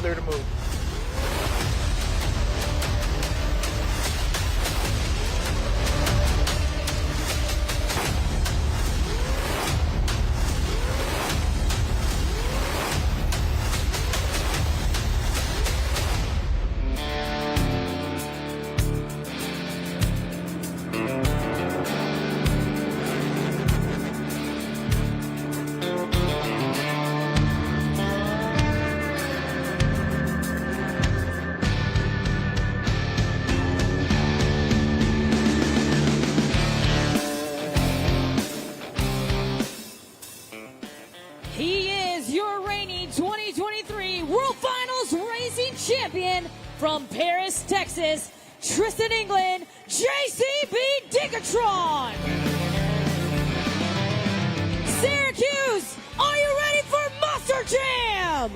there to move. He is your reigning 2023 World Finals Racing Champion from Paris, Texas, Tristan, England, JCB Dickatron. Syracuse, are you ready for Monster Jam?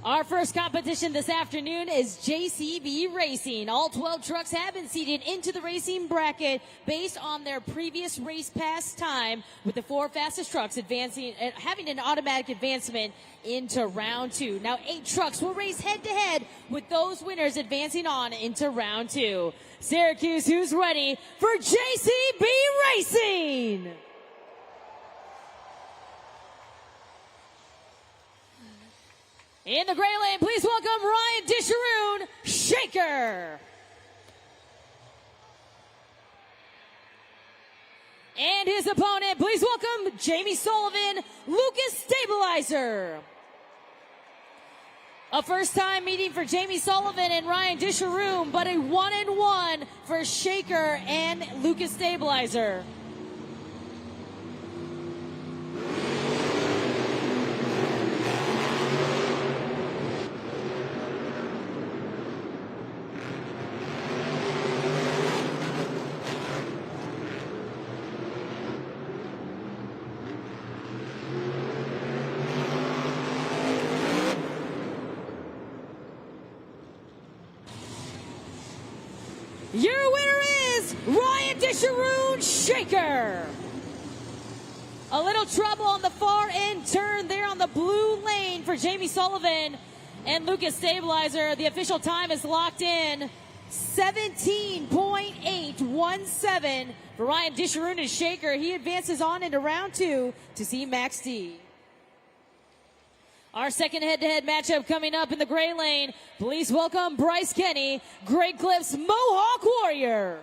Our first competition this afternoon is JCB Racing. All 12 trucks have been seated into the racing bracket based on their previous race pass time, with the 4 fastest trucks advancing, having an automatic advancement into round 2. Now 8 trucks will race head to head, with those winners advancing on into round 2. Syracuse, who's ready for JCB Racing? In the gray lane, please welcome Ryan Disharoon, Shaker. And his opponent, please welcome Jamie Sullivan, Lucas Stabilizer. A first-time meeting for Jamie Sullivan and Ryan Disharoon, but a 1-1 for Shaker and Lucas Stabilizer. Your winner is Ryan Disharoon, Shaker. A little trouble on the far end turn there on the blue lane for Jamie Sullivan and Lucas Stabilizer. The official time is locked in. 17.817 for Ryan Disharoon and Shaker. He advances on into round 2 to see Max D. Our second head-to-head matchup coming up in the gray lane. Please welcome Bryce Kenny, Great Clips Mohawk Warrior.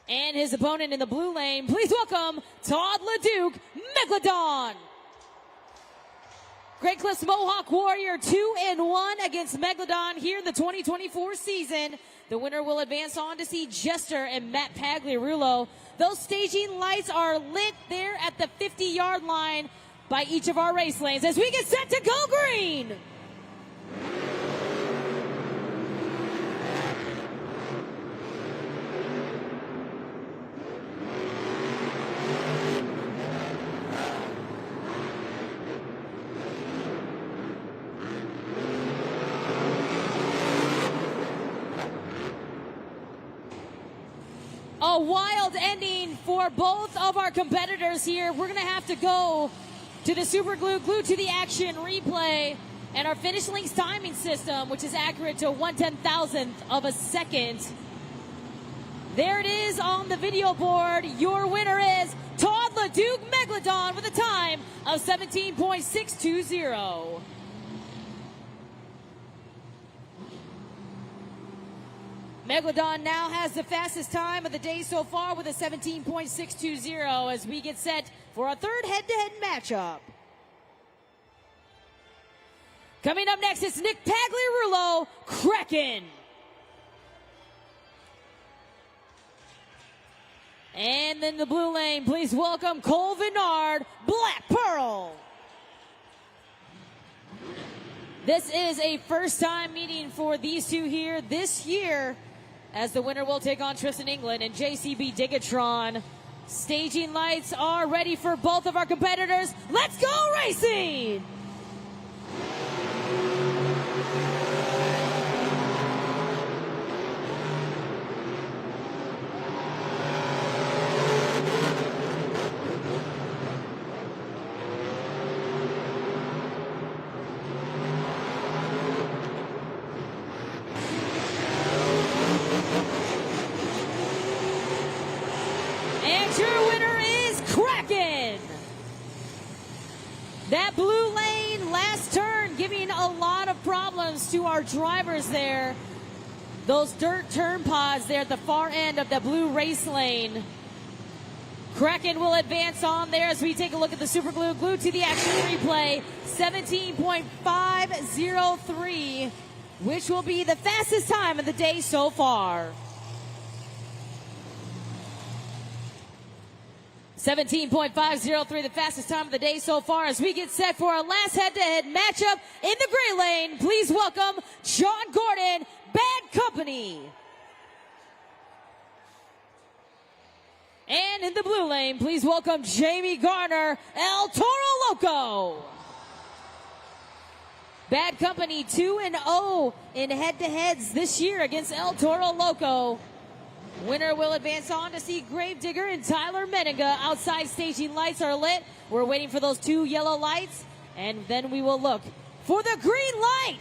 And his opponent in the blue lane, please welcome Todd LeDuc, Megalodon. Great Clips Mohawk Warrior 2-1 against Megalodon here in the 2024 season. The winner will advance on to see Jester and Matt Pagliarulo. Those staging lights are lit there at the 50-yard line by each of our race lanes as we get set to go green. A wild ending for both of our competitors here. We're going to have to go to the super glue to the action replay and our finish links timing system, which is accurate to 1/10,000th of a second. There it is on the video board. Your winner is Todd LeDuc Megalodon with a time of 17.620. Megalodon now has the fastest time of the day so far with a 17.620 as we get set for our third head-to-head matchup. Coming up next, it's Nick Pagliarulo, Kraken. And in the blue lane, please welcome Cole Vinard, Black Pearl. This is a first-time meeting for these two here this year, as the winner will take on Tristan England and JCB Digatron. Staging lights are ready for both of our competitors. Let's go racing! And your winner is Kraken. That blue lane last turn giving a lot of problems to our drivers there. Those dirt turn pods there at the far end of the blue race lane. Kraken will advance on there as we take a look at the super glue. Glued to the action replay, 17.503, which will be the fastest time of the day so far. 17.503, the fastest time of the day so far, as we get set for our last head-to-head matchup in the gray lane. Please welcome John Gordon, Bad Company. And in the blue lane, please welcome Jamie Garner, El Toro Loco. Bad Company 2-0 in head-to-heads this year against El Toro Loco. Winner will advance on to see Gravedigger and Tyler Menninga. Outside staging lights are lit. We're waiting for those two yellow lights, and then we will look for the green light.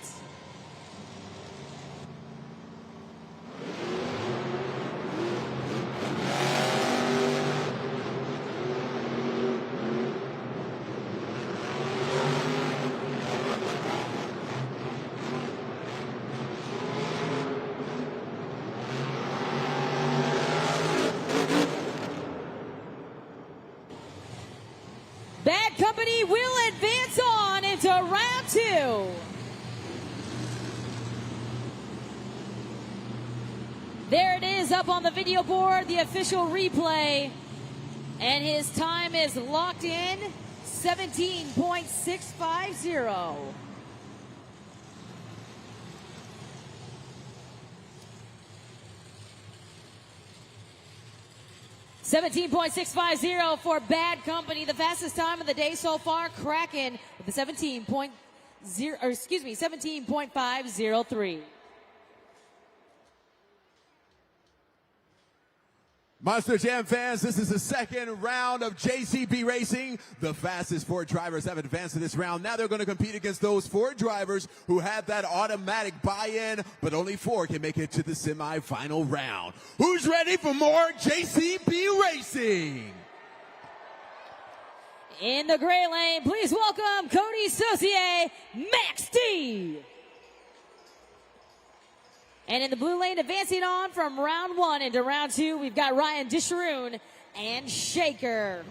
Bad Company will advance on into round two. There it is up on the video board, the official replay. And his time is locked in, 17.650. $17.650 for Bad Company, the fastest time of the day so far. Kraken with the 17.503. Monster Jam fans, this is the second round of JCB Racing. The fastest four drivers have advanced to this round. Now they're going to compete against those four drivers who have that automatic buy-in, but only four can make it to the semifinal round. Who's ready for more JCB Racing? In the gray lane, please welcome Cody Saucier, Max D. And in the blue lane, advancing on from round one into round two, we've got Ryan Disharoon and Shaker.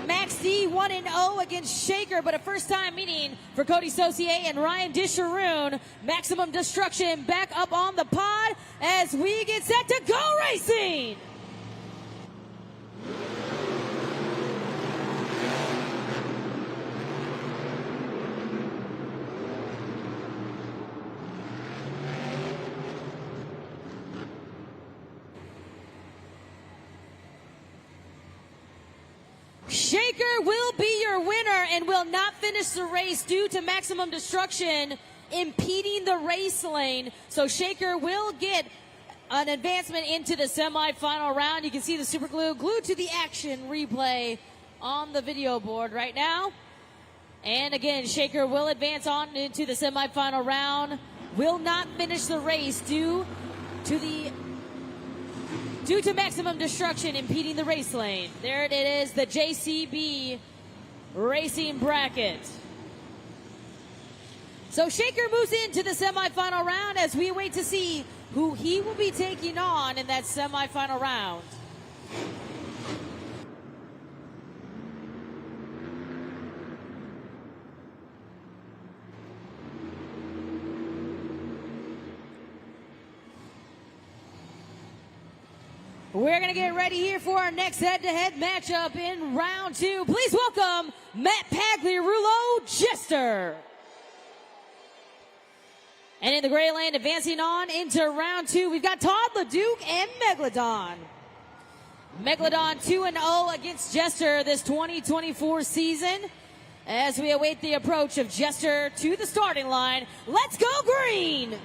Max D 1-0 against Shaker, but a first-time meeting for Cody Saucier and Ryan Disharoon. Maximum Destruction back up on the pod as we get set to go racing. Shaker will be your winner and will not finish the race due to Maximum Destruction impeding the race lane. So Shaker will get an advancement into the semifinal round. You can see the super glue glued to the action replay on the video board right now. And again, Shaker will advance on into the semifinal round. Will not finish the race due to Maximum Destruction impeding the race lane. There it is, the JCB Racing bracket. So Shaker moves into the semifinal round as we wait to see who he will be taking on in that semifinal round. We're going to get ready here for our next head-to-head matchup in round 2. Please welcome Matt Pagliarulo, Jester. And in the gray lane, advancing on into round 2, we've got Todd LeDuc and Megalodon. Megalodon 2-0 against Jester this 2024 season. As we await the approach of Jester to the starting line, let's go green!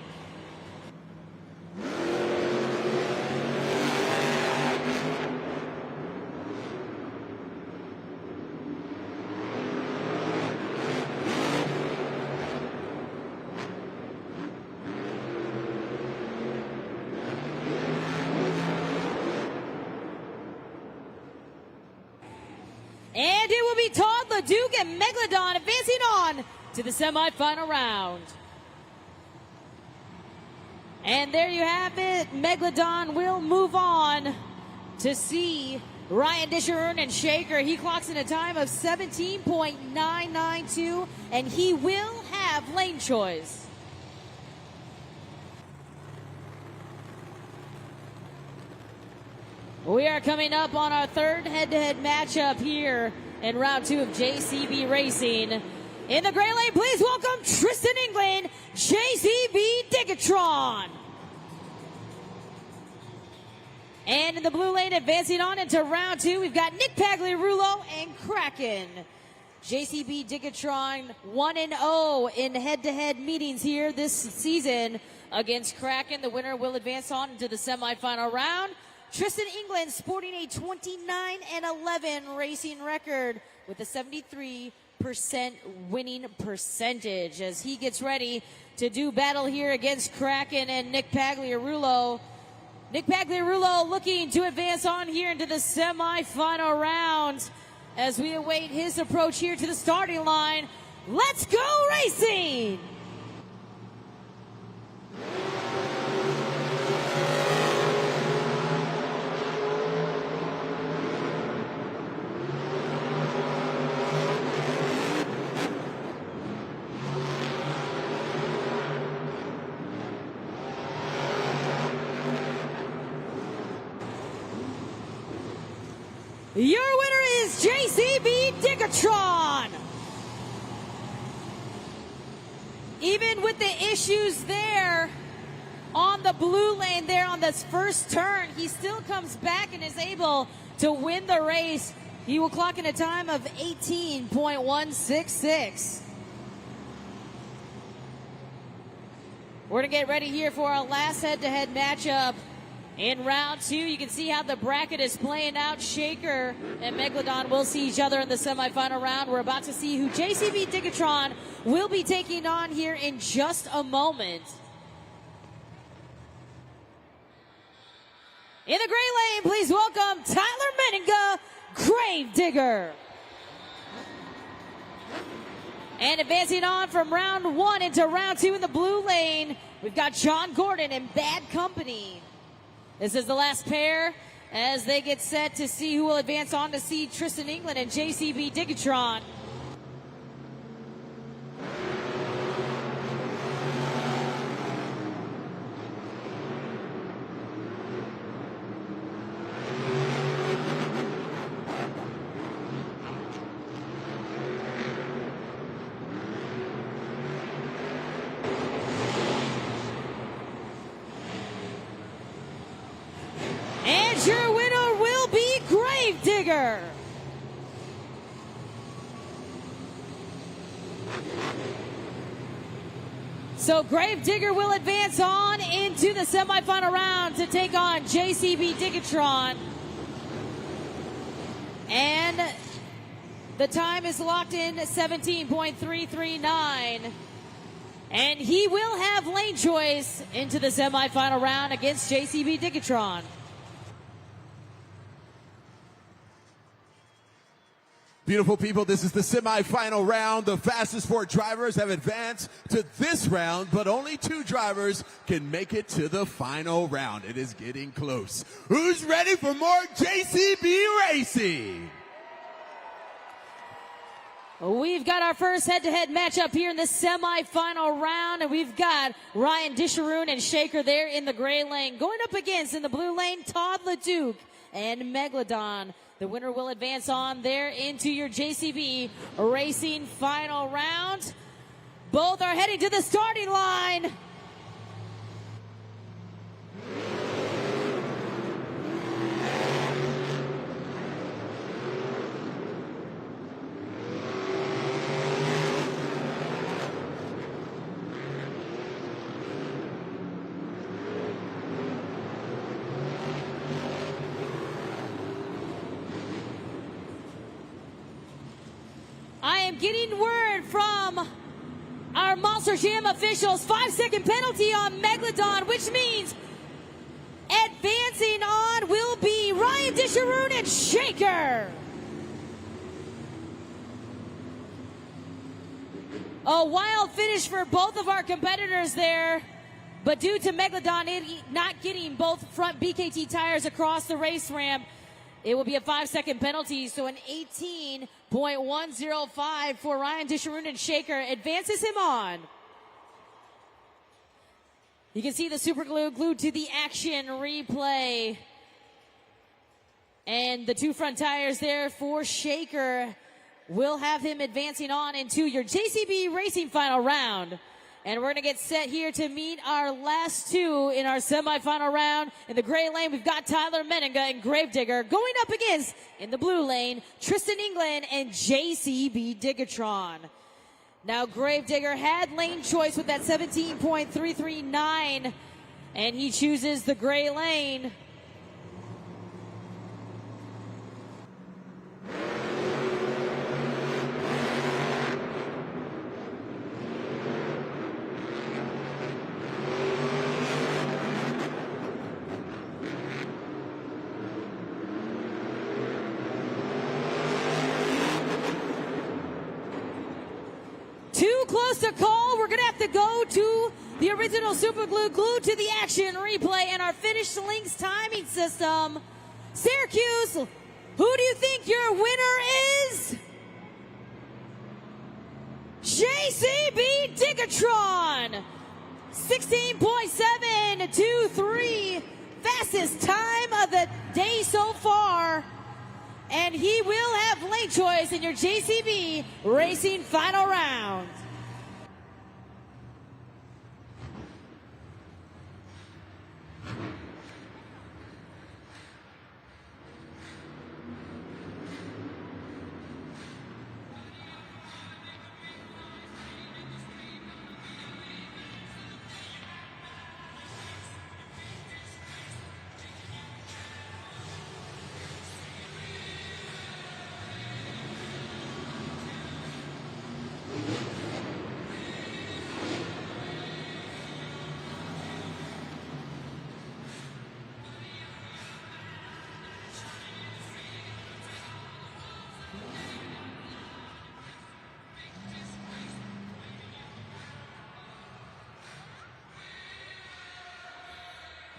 And it will be Todd LeDuc and Megalodon advancing on to the semifinal round. And there you have it. Megalodon will move on to see Ryan Disher and Shaker. He clocks in a time of 17.992, and he will have lane choice. We are coming up on our third head-to-head matchup here in round 2 of JCB Racing. In the gray lane, please welcome Tristan England, JCB Digatron. And in the blue lane, advancing on into round 2, we've got Nick Pagliarulo and Kraken. JCB Digatron 1-0 in head-to-head meetings here this season against Kraken. The winner will advance on into the semifinal round. Tristan England sporting a 29-11 racing record with a 73% winning percentage as he gets ready to do battle here against Kraken and Nick Pagliarulo. Nick Pagliarulo looking to advance on here into the semifinal round as we await his approach here to the starting line. Let's go racing! Your winner is JCB Digatron. Even with the issues there on the blue lane there on this first turn, he still comes back and is able to win the race. He will clock in a time of 18.166. We're going to get ready here for our last head-to-head matchup. In round 2, you can see how the bracket is playing out. Shaker and Megalodon will see each other in the semifinal round. We're about to see who JCB Digatron will be taking on here in just a moment. In the gray lane, please welcome Tyler Meninga, Gravedigger. And advancing on from round 1 into round 2 in the blue lane, we've got John Gordon and Bad Company. This is the last pair as they get set to see who will advance on to see Tristan England and JCB Digatron. And your winner will be Gravedigger. So Gravedigger will advance on into the semifinal round to take on JCB Digatron. And the time is locked in 17.339. And he will have lane choice into the semifinal round against JCB Digatron. Beautiful people, this is the semifinal round. The fastest 4 drivers have advanced to this round, but only 2 drivers can make it to the final round. It is getting close. Who's ready for more JCB racing? We've got our first head-to-head matchup here in the semifinal round, and we've got Ryan Disharoon and Shaker there in the gray lane. Going up against, in the blue lane, Todd LeDuc and Megalodon. The winner will advance on there into your JCB Racing final round. Both are heading to the starting line. I am getting word from our Monster Jam officials, 5-second penalty on Megalodon, which means advancing on will be Ryan Disharoon and Shaker. A wild finish for both of our competitors there, but due to Megalodon not getting both front BKT tires across the race ramp, it will be a 5-second penalty, so an 18.105 for Ryan Disharoon and Shaker advances him on. You can see the super glue glued to the action replay. And the two front tires there for Shaker will have him advancing on into your JCB Racing final round. And we're going to get set here to meet our last two in our semifinal round. In the gray lane, we've got Tyler Meninga and Gravedigger going up against, in the blue lane, Tristan England and JCB Digatron. Now, Gravedigger had lane choice with that 17.339, and he chooses the gray lane. Too close to call. We're going to have to go to the original super glue glued to the action replay and our finished links timing system. Syracuse, who do you think your winner is? JCB Digatron. 16.723. Fastest time of the day so far. And he will have lane choice in your JCB Racing final round.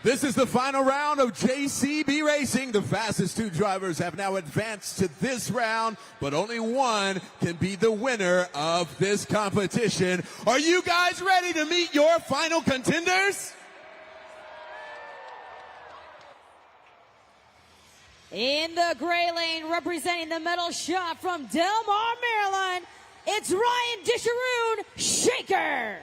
This is the final round of JCB Racing. The fastest two drivers have now advanced to this round, but only one can be the winner of this competition. Are you guys ready to meet your final contenders? In the gray lane, representing the metal shot from Del Mar, Maryland, it's Ryan Disharoon, Shaker.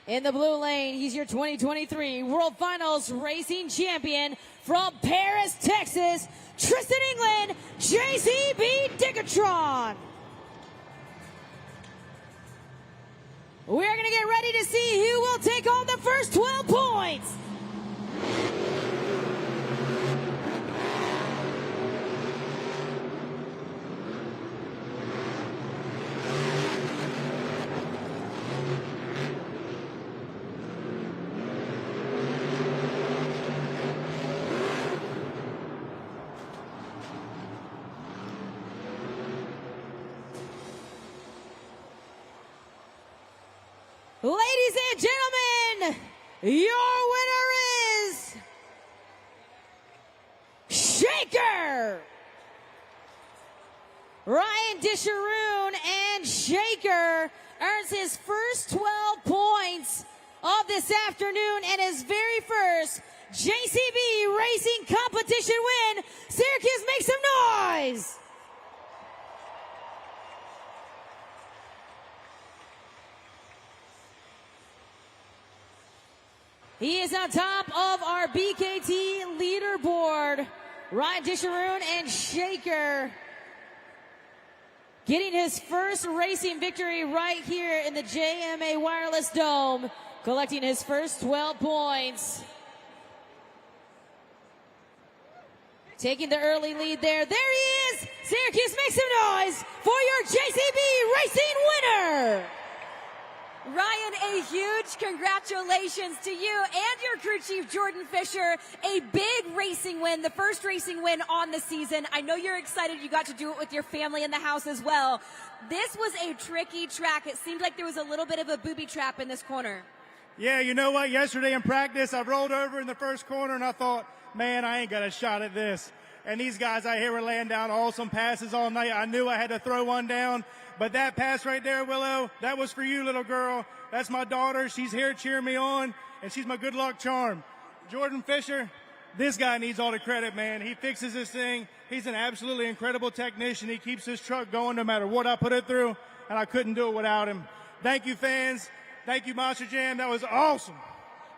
In the blue lane, he's your 2023 World Finals Racing Champion from Paris, Texas, Tristan England, JCB Digatron. We're going to get ready to see who will take home the first 12 points. Ladies and gentlemen, your winner is Shaker. Ryan Disharoon and Shaker earns his first 12 points of this afternoon and his very first JCB Racing competition win. Syracuse, make some noise! He is on top of our BKT leaderboard. Ryan Disharoon and Shaker getting his first racing victory right here in the JMA Wireless Dome, collecting his first 12 points. Taking the early lead there. There he is! Syracuse, make some noise for your JCB Racing winner! Ryan, a huge congratulations to you and your crew chief, Jordan Fisher. A big racing win, the first racing win on the season. I know you're excited you got to do it with your family in the house as well. This was a tricky track. It seemed like there was a little bit of a booby trap in this corner. Yeah, you know what? Yesterday in practice, I rolled over in the first corner and I thought, man, I ain't got a shot at this. And these guys out here were laying down awesome passes all night. I knew I had to throw one down. But that pass right there, Willow, that was for you, little girl. That's my daughter. She's here cheering me on, and she's my good luck charm. Jordan Fisher, this guy needs all the credit, man. He fixes this thing. He's an absolutely incredible technician. He keeps this truck going no matter what I put it through, and I couldn't do it without him. Thank you, fans. Thank you, Monster Jam. That was awesome.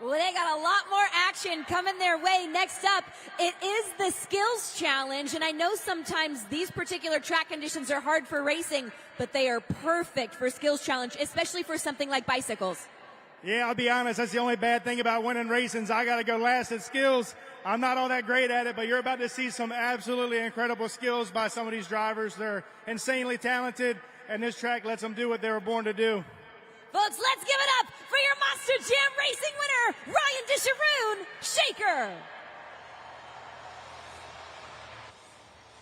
Well, they got a lot more action coming their way. Next up, it is the Skills Challenge, and I know sometimes these particular track conditions are hard for racing, but they are perfect for Skills Challenge, especially for something like bicycles. Yeah, I'll be honest, that's the only bad thing about winning racings. I got to go last at skills. I'm not all that great at it, but you're about to see some absolutely incredible skills by some of these drivers. They're insanely talented, and this track lets them do what they were born to do. Folks, let's give it up for your Monster Jam Racing winner, Ryan Disharoon, Shaker.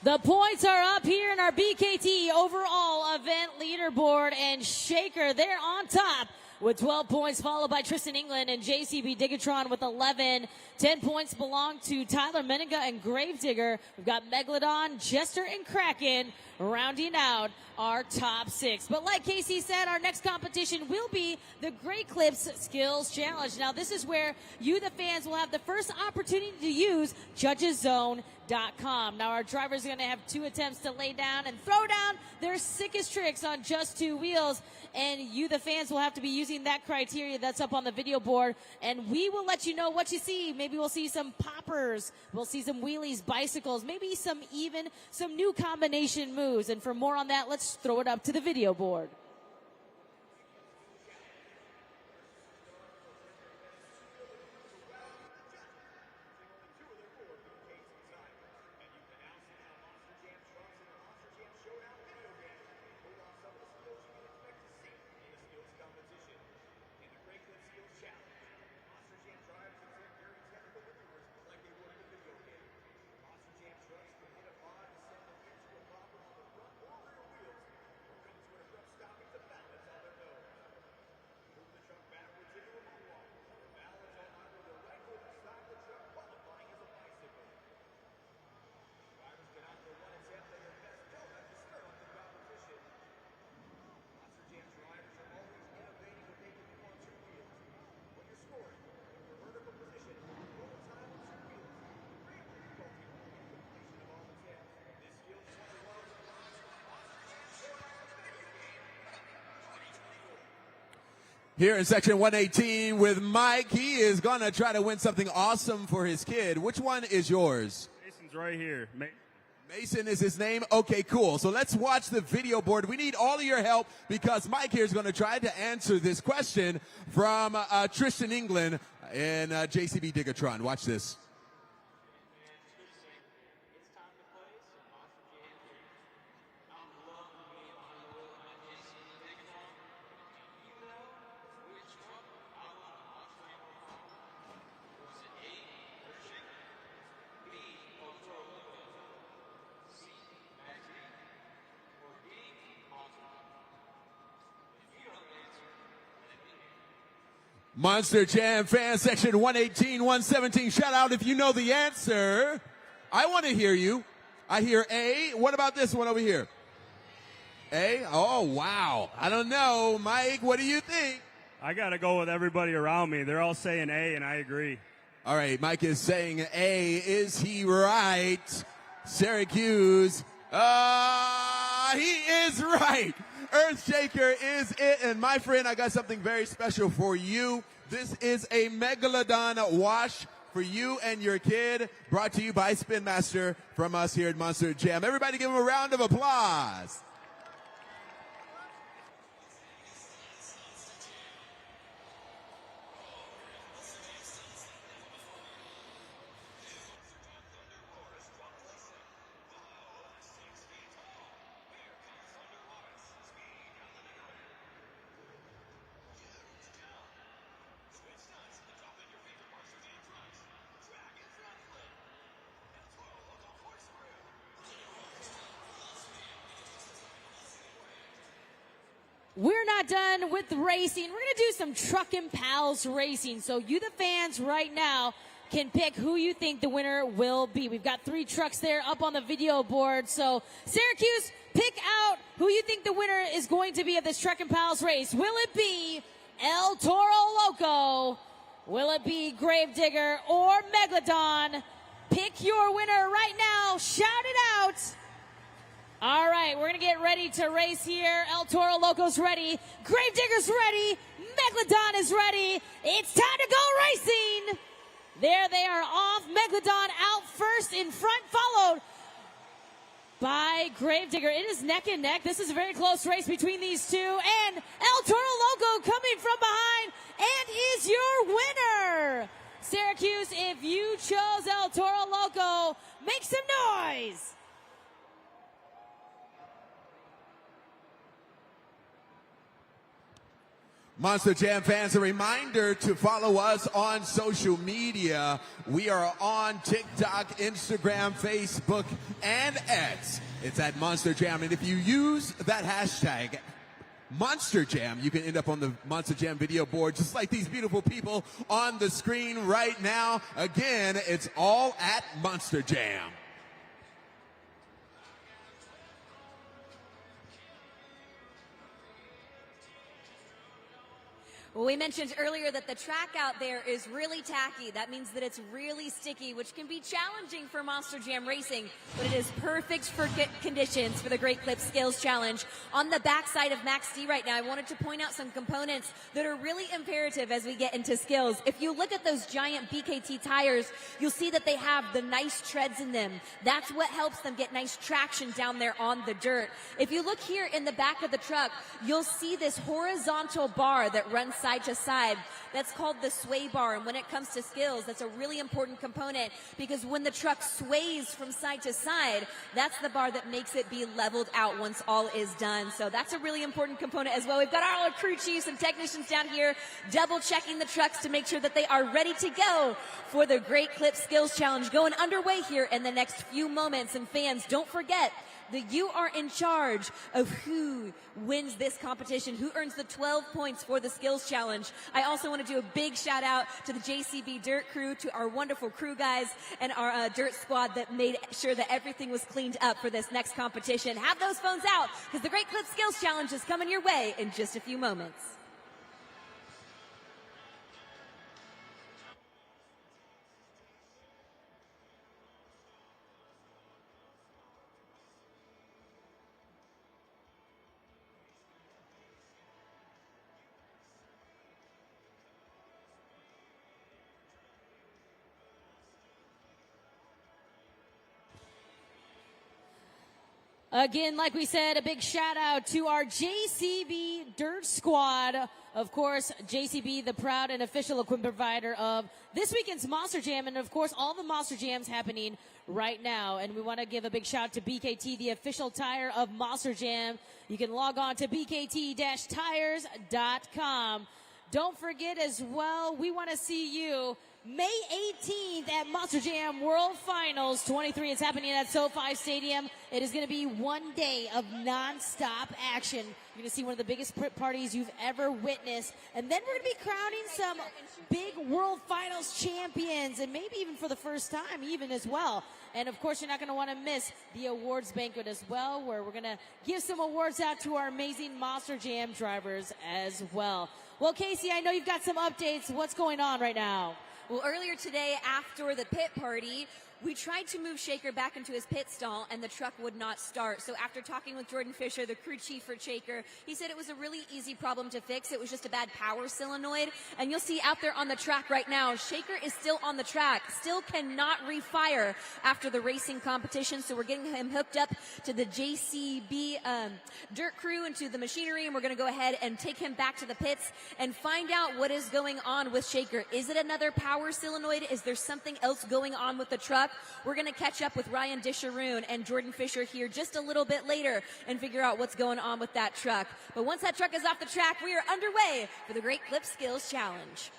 The points are up here in our BKT overall event leaderboard, and Shaker, they're on top with 12 points, followed by Tristan England and JCB Digatron with 11. 10 points belong to Tyler Meninga and Gravedigger. We've got Megalodon, Jester, and Kraken rounding out our top 6. But like Casey said, our next competition will be the Great Clips Skills Challenge. Now, this is where you, the fans, will have the first opportunity to use judgeszone.com. Now, our drivers are going to have 2 attempts to lay down and throw down their sickest tricks on just 2 wheels. And you, the fans, will have to be using that criteria that's up on the video board. And we will let you know what you see. Maybe we'll see some poppers. We'll see some wheelies, bicycles, maybe some new combination moves. And for more on that, let's throw it up to the video board. Here in section 118 with Mike, he is going to try to win something awesome for his kid. Which one is yours? Mason's right here. Mason is his name? Okay, cool. So let's watch the video board. We need all of your help because Mike here is going to try to answer this question from Tristan England in JCB Digatron. Watch this. Monster Jam fan section 118, 117. Shout out if you know the answer. I want to hear you. I hear A. What about this one over here? A? Oh, wow. I don't know. Mike, what do you think? I got to go with everybody around me. They're all saying A, and I agree. All right, Mike is saying A. Is he right? Syracuse. He is right. Earthshaker is it. And my friend, I got something very special for you. This is a Megalodon wash for you and your kid, brought to you by Spin Master from us here at Monster Jam. Everybody give him a round of applause. We're not done with racing. We're going to do some Truckin' Pals racing. So you, the fans, right now can pick who you think the winner will be. We've got 3 trucks there up on the video board. So Syracuse, pick out who you think the winner is going to be of this Truckin' Pals race. Will it be El Toro Loco? Will it be Gravedigger or Megalodon? Pick your winner right now. Shout it out. All right, we're going to get ready to race here. El Toro Loco's ready. Gravedigger's ready. Megalodon is ready. It's time to go racing. There they are off. Megalodon out first in front, followed by Gravedigger. It is neck and neck. This is a very close race between these two. And El Toro Loco coming from behind and is your winner. Syracuse, if you chose El Toro Loco, make some noise. Monster Jam fans, a reminder to follow us on social media. We are on TikTok, Instagram, Facebook, and X. It's at Monster Jam. And if you use that hashtag, Monster Jam, you can end up on the Monster Jam video board, just like these beautiful people on the screen right now. Again, it's all at Monster Jam. Well, we mentioned earlier that the track out there is really tacky. That means that it's really sticky, which can be challenging for Monster Jam racing, but it is perfect for conditions for the Great Clip Skills Challenge. On the backside of Max D right now, I wanted to point out some components that are really imperative as we get into skills. If you look at those giant BKT tires, you'll see that they have the nice treads in them. That's what helps them get nice traction down there on the dirt. If you look here in the back of the truck, you'll see this horizontal bar that runs side to side. That's called the sway bar. And when it comes to skills, that's a really important component, because when the truck sways from side to side, that's the bar that makes it be leveled out once all is done. So that's a really important component as well. We've got all our crew chiefs and technicians down here double checking the trucks to make sure that they are ready to go for the Great Clip Skills Challenge going underway here in the next few moments. And fans, don't forget that you are in charge of who wins this competition, who earns the 12 points for the Skills Challenge. I also want to do a big shout out to the JCB Dirt crew, to our wonderful crew guys and our Dirt squad that made sure that everything was cleaned up for this next competition. Have those phones out, because the Great Clip Skills Challenge is coming your way in just a few moments. Again, like we said, a big shout out to our JCB Dirt Squad. Of course, JCB, the proud and official equipment provider of this weekend's Monster Jam, and of course, all the Monster Jams happening right now. And we want to give a big shout out to BKT, the official tire of Monster Jam. You can log on to bkt-tires.com. Don't forget as well, we want to see you May 18th at Monster Jam World Finals 23. It's happening at SoFi Stadium. It is going to be 1 day of non-stop action. You're going to see one of the biggest parties you've ever witnessed. And then we're going to be crowning some big World Finals champions, and maybe even for the first time even as well. And of course, you're not going to want to miss the awards banquet as well, where we're going to give some awards out to our amazing Monster Jam drivers as well. Well, Casey, I know you've got some updates. What's going on right now? Well, earlier today, after the pit party, we tried to move Shaker back into his pit stall, and the truck would not start. So after talking with Jordan Fisher, the crew chief for Shaker, he said it was a really easy problem to fix. It was just a bad power solenoid. And you'll see out there on the track right now, Shaker is still on the track, still cannot refire after the racing competition. So we're getting him hooked up to the JCB dirt crew and to the machinery, and we're going to go ahead and take him back to the pits and find out what is going on with Shaker. Is it another power solenoid? Is there something else going on with the truck? We're going to catch up with Ryan Disharoon and Jordan Fisher here just a little bit later and figure out what's going on with that truck. But once that truck is off the track, we are underway for the Great Clip Skills Challenge.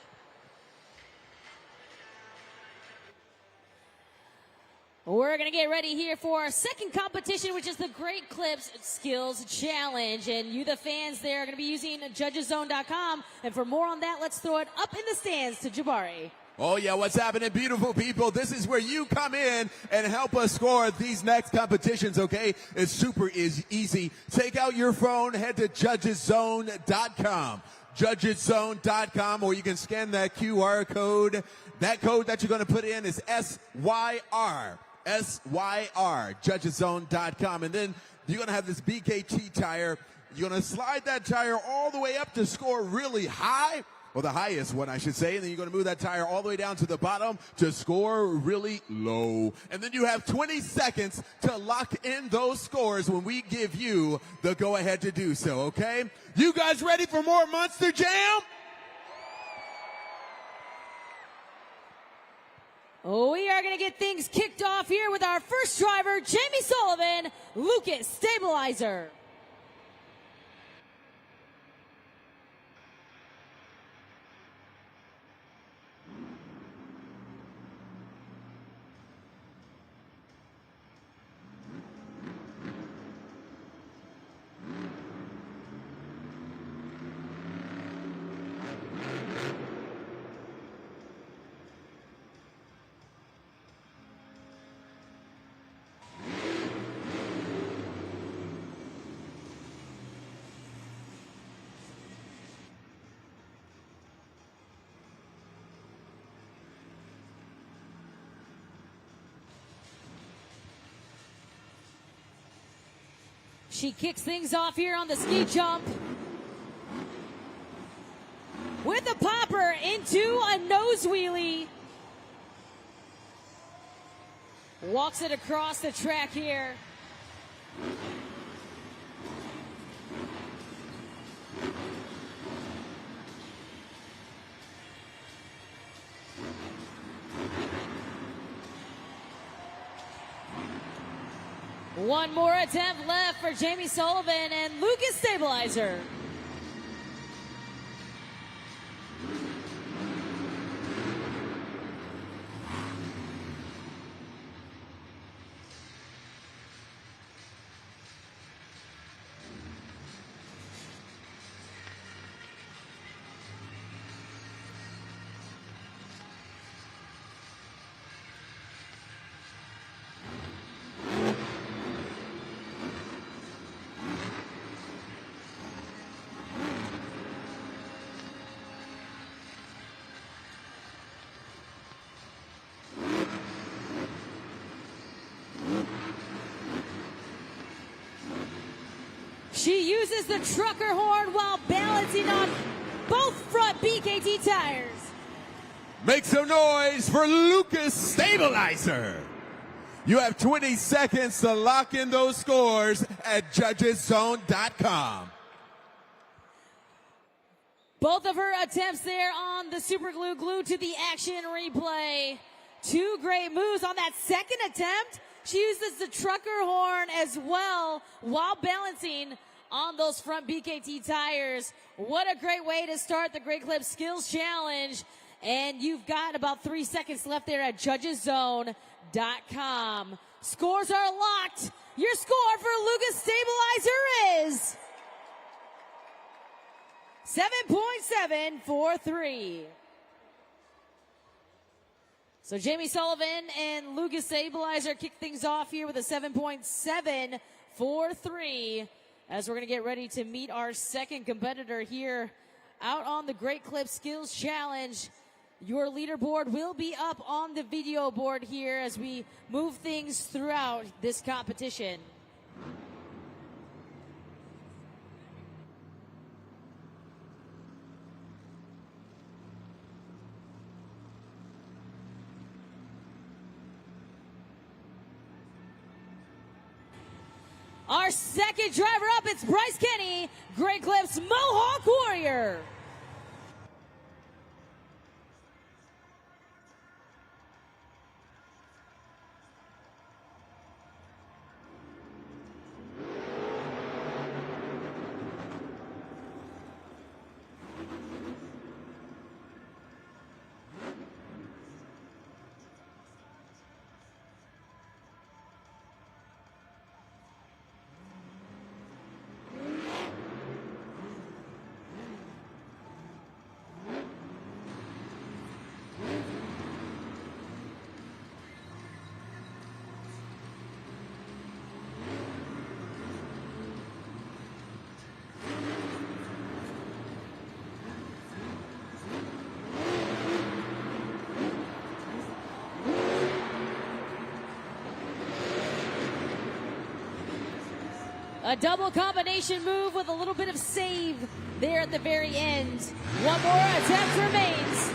We're going to get ready here for our second competition, which is the Great Clips Skills Challenge. And you, the fans there, are going to be using judgeszone.com. And for more on that, let's throw it up in the stands to Jabari. Oh yeah, what's happening, beautiful people? This is where you come in and help us score these next competitions, okay? It's super easy. Take out your phone, head to judgeszone.com. Judgeszone.com, or you can scan that QR code. That code that you're going to put in is SYR. SYR. Judgeszone.com. And then you're going to have this BKT tire. You're going to slide that tire all the way up to score really high. Or the highest one, I should say. And then you're going to move that tire all the way down to the bottom to score really low. And then you have 20 seconds to lock in those scores when we give you the go-ahead to do so, okay? You guys ready for more Monster Jam? We are going to get things kicked off here with our first driver, Jamie Sullivan, Lucas Stabilizer. She kicks things off here on the ski jump with a popper into a nose wheelie. Walks it across the track here. One more attempt left for Jamie Sullivan and Lucas Stabilizer. She uses the trucker horn while balancing on both front BKT tires. Make some noise for Lucas Stabilizer. You have 20 seconds to lock in those scores at judgeszone.com. Both of her attempts there on the super glue, glued to the action replay. Two great moves on that second attempt. She uses the trucker horn as well while balancing on those front BKT tires. What a great way to start the Great Clip Skills Challenge. And you've got about 3 seconds left there at judgeszone.com. Scores are locked. Your score for Lucas Stabilizer is 7.743. So Jamie Sullivan and Lucas Stabilizer kick things off here with a 7.743 as we're going to get ready to meet our second competitor here out on the Great Clip Skills Challenge. Your leaderboard will be up on the video board here as we move things throughout this competition. Our second driver up, it's Bryce Kenny, Great Clips Mohawk Warrior. A double combination move with a little bit of save there at the very end. One more attempt remains.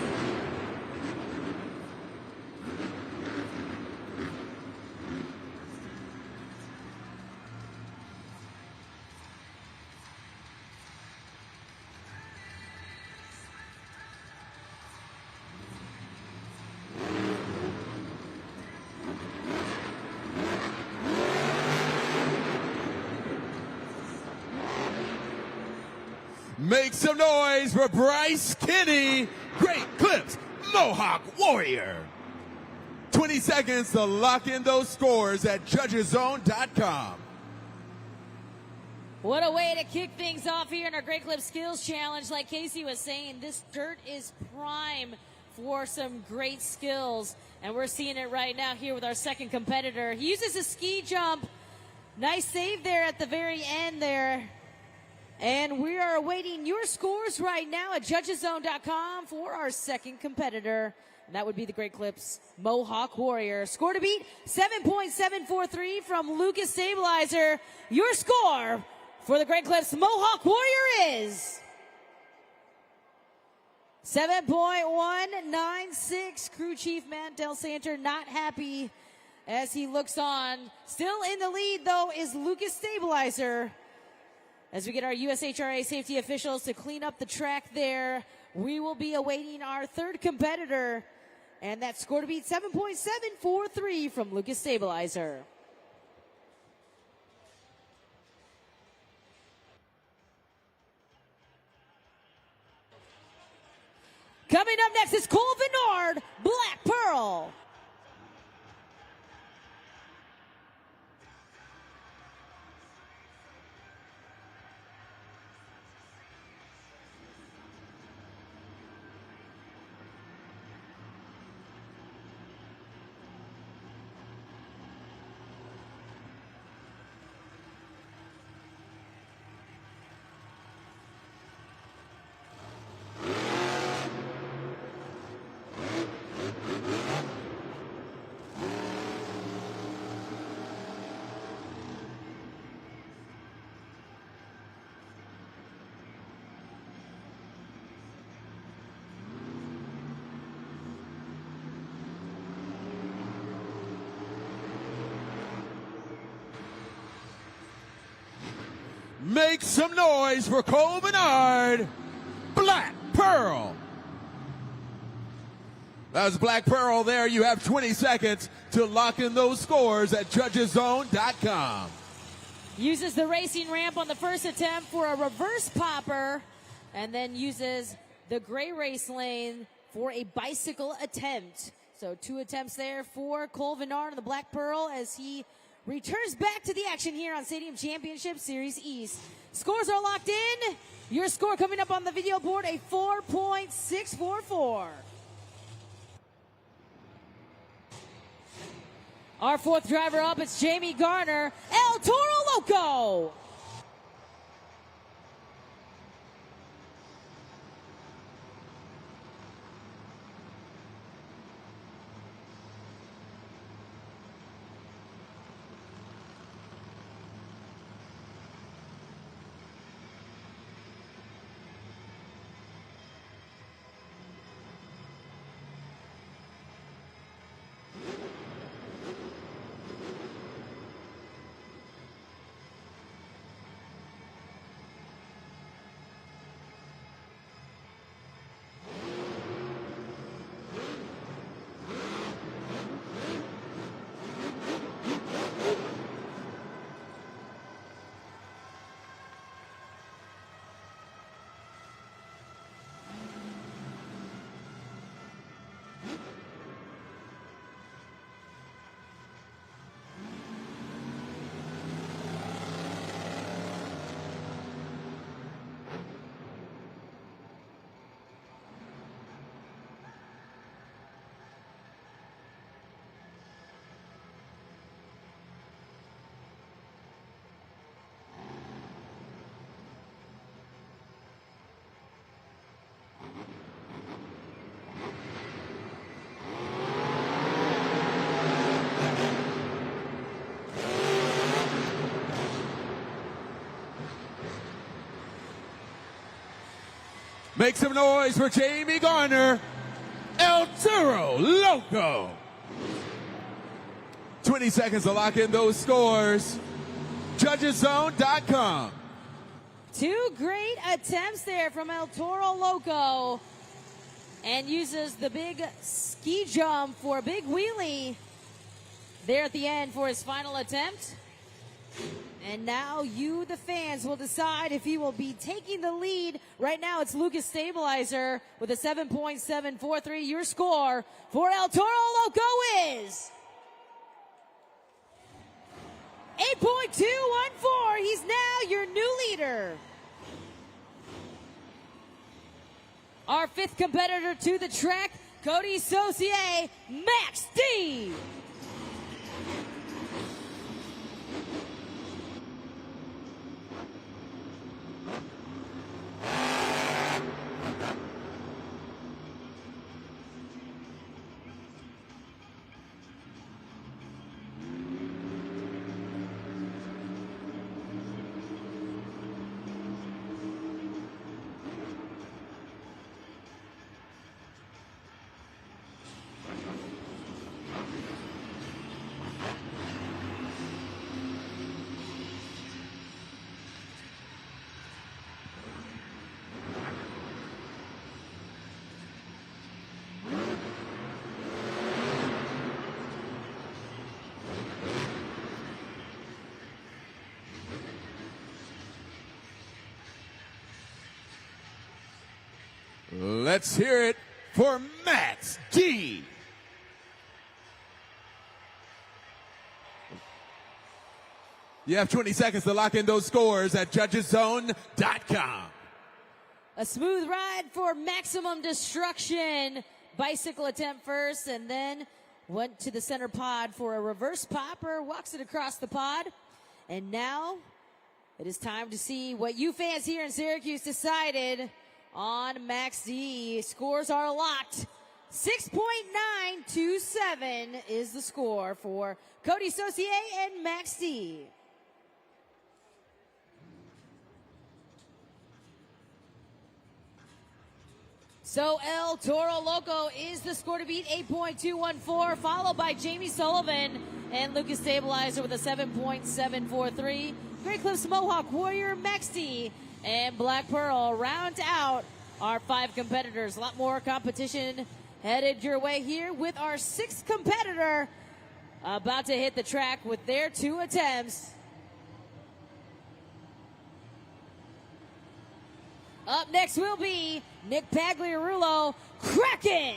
Make some noise for Bryce Kenny, Great Clips Mohawk Warrior. 20 seconds to lock in those scores at judgeszone.com. What a way to kick things off here in our Great Clip Skills Challenge. Like Casey was saying, this dirt is prime for some great skills. And we're seeing it right now here with our second competitor. He uses a ski jump. Nice save there at the very end there. And we are awaiting your scores right now at judgeszone.com for our second competitor. And that would be the Great Clips Mohawk Warrior. Score to beat, 7.743 from Lucas Stabilizer. Your score for the Great Clips Mohawk Warrior is 7.196. Crew Chief Matt Del Santer not happy as he looks on. Still in the lead, though, is Lucas Stabilizer. As we get our USHRA safety officials to clean up the track there, we will be awaiting our third competitor. And that score to beat, 7.743 from Lucas Stabilizer. Coming up next is Cole Vennard, Black Pearl. Make some noise for Cole Vennard, Black Pearl. That was Black Pearl there. You have 20 seconds to lock in those scores at judgeszone.com. Uses the racing ramp on the first attempt for a reverse popper, and then uses the gray race lane for a bicycle attempt. So 2 attempts there for Cole Vennard and the Black Pearl as he returns back to the action here on Stadium Championship Series East. Scores are locked in. Your score coming up on the video board, a 4.644. Our 4th driver up, it's Jamie Garner, El Toro Loco. Make some noise for Jamie Garner, El Toro Loco. 20 seconds to lock in those scores. JudgesZone.com. 2 great attempts there from El Toro Loco. And uses the big ski jump for a big wheelie there at the end for his final attempt. And now you, the fans, will decide if he will be taking the lead. Right now, it's Lucas Stabilizer with a 7.743. Your score for El Toro Loco is 8.214. He's now your new leader. Our 5th competitor to the track, Cody Saucier, Max D. Let's hear it for Max D. You have 20 seconds to lock in those scores at JudgesZone.com. A smooth ride for Maximum Destruction. Bicycle attempt first, and then went to the center pod for a reverse popper. Walks it across the pod. And now it is time to see what you fans here in Syracuse decided on Max D. Scores are locked. 6.927 is the score for Cody Saucier and Max D. So El Toro Loco is the score to beat, 8.214, followed by Jamie Sullivan and Lucas Stabilizer with a 7.743. Great Cliffs Mohawk Warrior, Max D, and Black Pearl round out our 5 competitors. A lot more competition headed your way here with our 6th competitor about to hit the track with their 2 attempts. Up next will be Nick Pagliarulo, Kraken.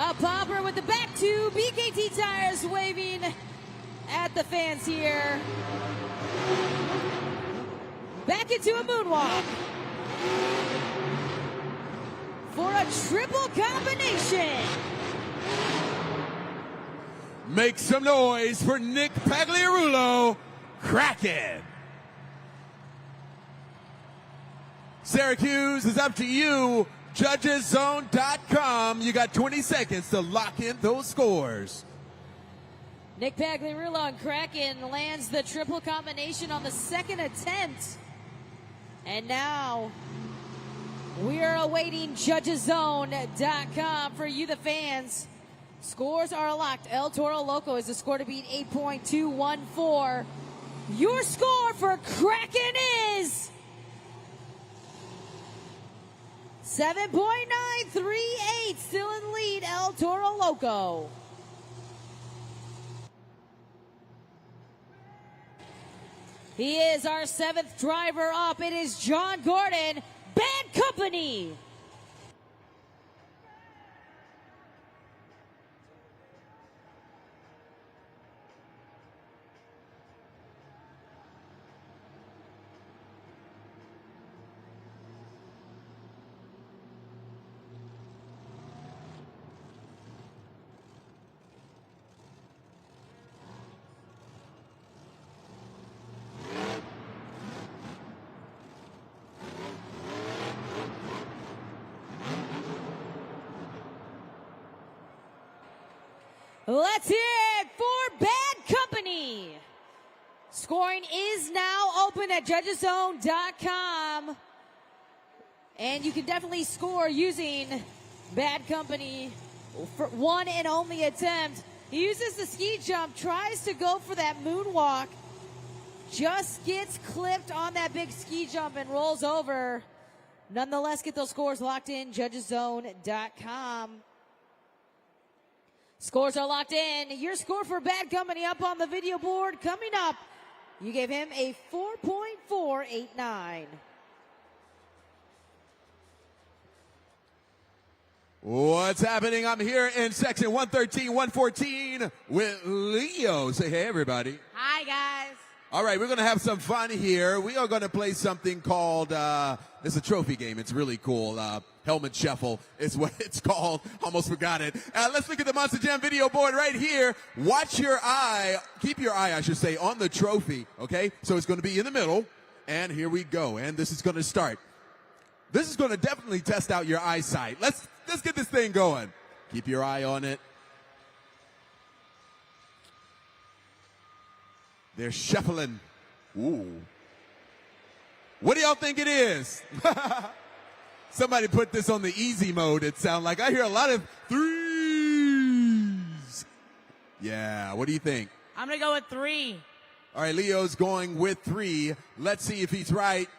A popper with the back two. BKT Tires waving at the fans here. Back into a moonwalk. For a triple combination. Make some noise for Nick Pagliarulo, Kraken. Syracuse is up to you. JudgesZone.com. You got 20 seconds to lock in those scores. Nick Pagliarulo and Kraken lands the triple combination on the second attempt. And now we are awaiting JudgesZone.com for you, the fans. Scores are locked. El Toro Loco is the score to beat 8.214. Your score for Kraken is 7.938, still in lead, El Toro Loco. He is our seventh driver up. It is John Gordon, Bad Company. Let's hear it for Bad Company. Scoring is now open at JudgesZone.com. And you can definitely score using Bad Company for one and only attempt. He uses the ski jump, tries to go for that moonwalk, just gets clipped on that big ski jump and rolls over. Nonetheless, get those scores locked in, JudgesZone.com. Scores are locked in. Your score for Bad Company up on the video board. Coming up, you gave him a 4.489. What's happening? I'm here in section 113, 114 with Leo. Say hey, everybody. Hi, guys. All right, we're going to have some fun here. We are going to play something called, it's a trophy game. It's really cool. Helmet Shuffle is what it's called. Almost forgot it. Let's look at the Monster Jam video board right here. Watch your eye, keep your eye, I should say, on the trophy, okay? So it's going to be in the middle, and here we go. And this is going to start. This is going to definitely test out your eyesight. Let's get this thing going. Keep your eye on it. They're shuffling. Ooh. What do y'all think it is? Somebody put this on the easy mode, it sounds like. I hear a lot of threes. Yeah, what do you think? I'm going to go with 3. All right, Leo's going with 3. Let's see if he's right.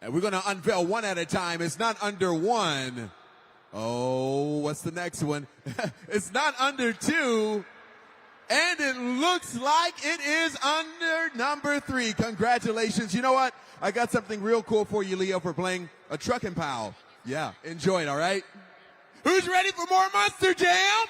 And we're going to unveil one at a time. It's not under 1. Oh, what's the next one? It's not under 2. And it looks like it is under number 3. Congratulations. You know what? I got something real cool for you, Leo, for playing a Truckin' Pal. Yeah, enjoy it, all right? Who's ready for more Monster Jam?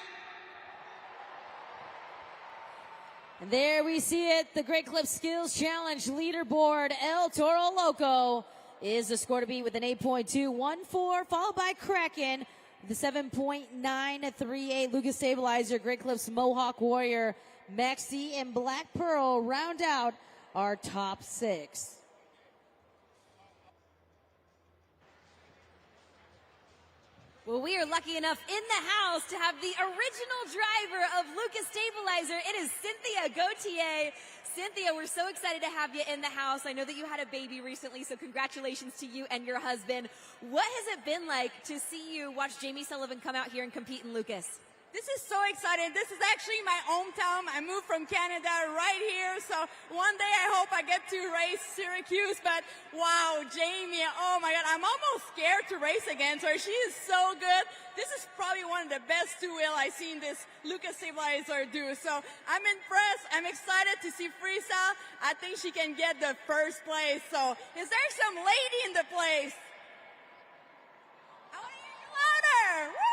And there we see it, the Great Clip Skills Challenge leaderboard. El Toro Loco is the score to beat with an 8.214, followed by Kraken, the 7.938. Lucas Stabilizer, Great Clips Mohawk Warrior, Maxi, and Black Pearl round out our top 6. Well, we are lucky enough in the house to have the original driver of Lucas Stabilizer. It is Cynthia Gauthier. Cynthia, we're so excited to have you in the house. I know that you had a baby recently, so congratulations to you and your husband. What has it been like to see you watch Jamie Sullivan come out here and compete in Lucas? This is so exciting. This is actually my hometown. I moved from Canada right here, so one day I hope I get to race Syracuse, but wow, Jamie, oh my God, I'm almost scared to race against her. She is so good. This is probably one of the best two-wheel I've seen this Lucas Stabilizer do, so I'm impressed. I'm excited to see freestyle. I think she can get the first place, so is there some lady in the place? I want to hear you louder. Woo!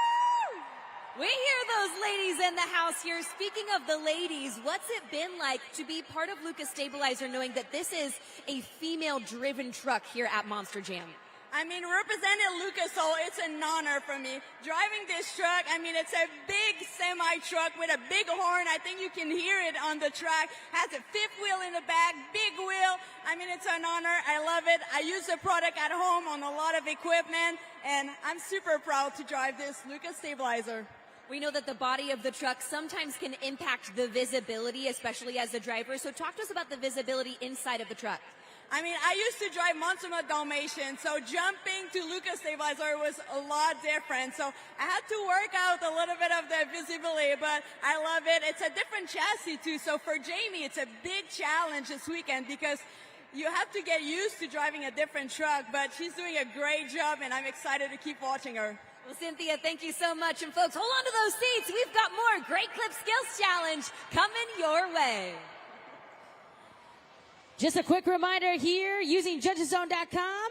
We hear those ladies in the house here. Speaking of the ladies, what's it been like to be part of Lucas Stabilizer knowing that this is a female-driven truck here at Monster Jam? I mean, representing Lucas, so it's an honor for me. Driving this truck, I mean, it's a big semi-truck with a big horn. I think you can hear it on the track. Has a 5th wheel in the back, big wheel. I mean, it's an honor. I love it. I use the product at home on a lot of equipment, and I'm super proud to drive this Lucas Stabilizer. We know that the body of the truck sometimes can impact the visibility, especially as a driver. So talk to us about the visibility inside of the truck. I mean, I used to drive Monster Dalmatian, so jumping to Lucas Stabilizer was a lot different. So I had to work out a little bit of the visibility, but I love it. It's a different chassis too. So for Jamie, it's a big challenge this weekend because you have to get used to driving a different truck, but she's doing a great job, and I'm excited to keep watching her. Well, Cynthia, thank you so much. And folks, hold on to those seats. We've got more Great Clip Skills Challenge coming your way. Just a quick reminder here, using judgeszone.com,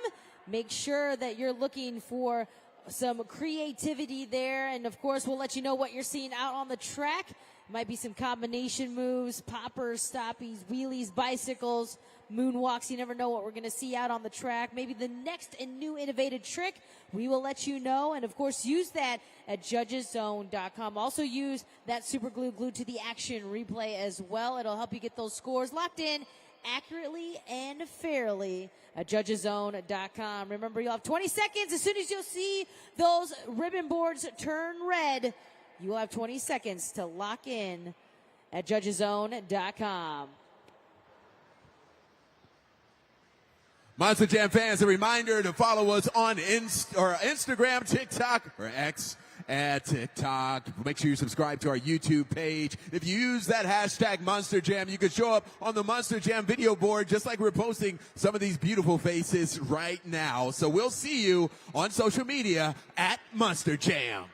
make sure that you're looking for some creativity there. And of course, we'll let you know what you're seeing out on the track. Might be some combination moves, poppers, stoppies, wheelies, bicycles, moonwalks. You never know what we're going to see out on the track. Maybe the next and new innovative trick. We will let you know. And of course, use that at judgeszone.com. Also use that super glue glued to the action replay as well. It'll help you get those scores locked in accurately and fairly at judgeszone.com. Remember, you'll have 20 seconds. As soon as you'll see those ribbon boards turn red, you will have 20 seconds to lock in at judgeszone.com. Monster Jam fans, a reminder to follow us on Instagram, TikTok, or X at TikTok. Make sure you subscribe to our YouTube page. If you use that hashtag Monster Jam, you can show up on the Monster Jam video board just like we're posting some of these beautiful faces right now. So we'll see you on social media at Monster Jam.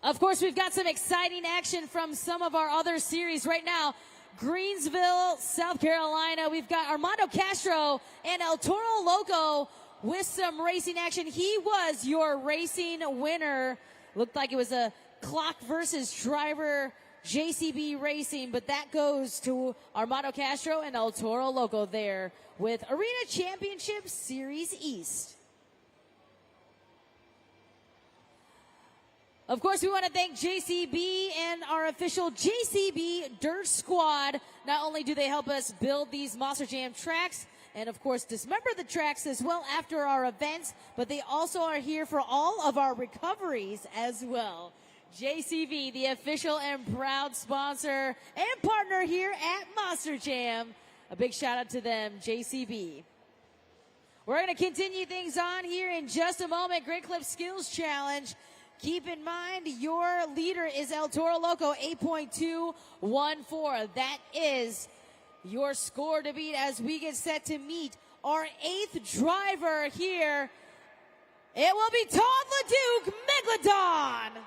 Of course, we've got some exciting action from some of our other series right now. Greensville, South Carolina. We've got Armando Castro and El Toro Loco with some racing action. He was your racing winner. Looked like it was a clock versus driver JCB Racing, but that goes to Armando Castro and El Toro Loco there with Arena Championship Series East. Of course, we want to thank JCB and our official JCB Dirt Squad. Not only do they help us build these Monster Jam tracks and, of course, dismember the tracks as well after our events, but they also are here for all of our recoveries as well. JCB, the official and proud sponsor and partner here at Monster Jam. A big shout out to them, JCB. We're going to continue things on here in just a moment. Great Clip Skills Challenge. Keep in mind, your leader is El Toro Loco, 8.214. That is your score to beat as we get set to meet our 8th driver here. It will be Todd LeDuc, Megalodon.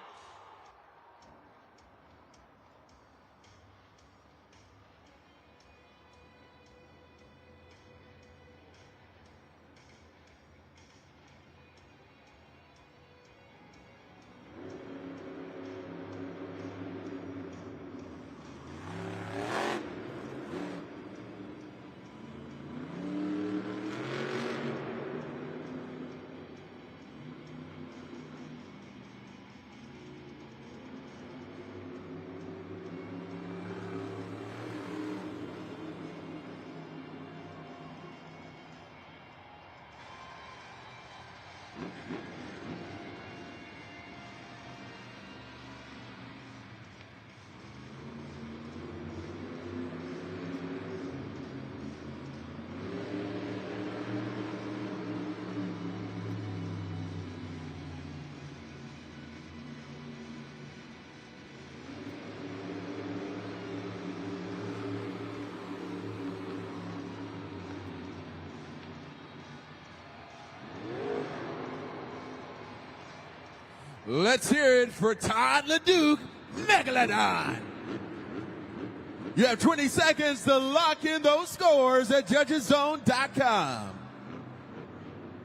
Let's hear it for Todd LeDuc, Megalodon. You have 20 seconds to lock in those scores at judgeszone.com.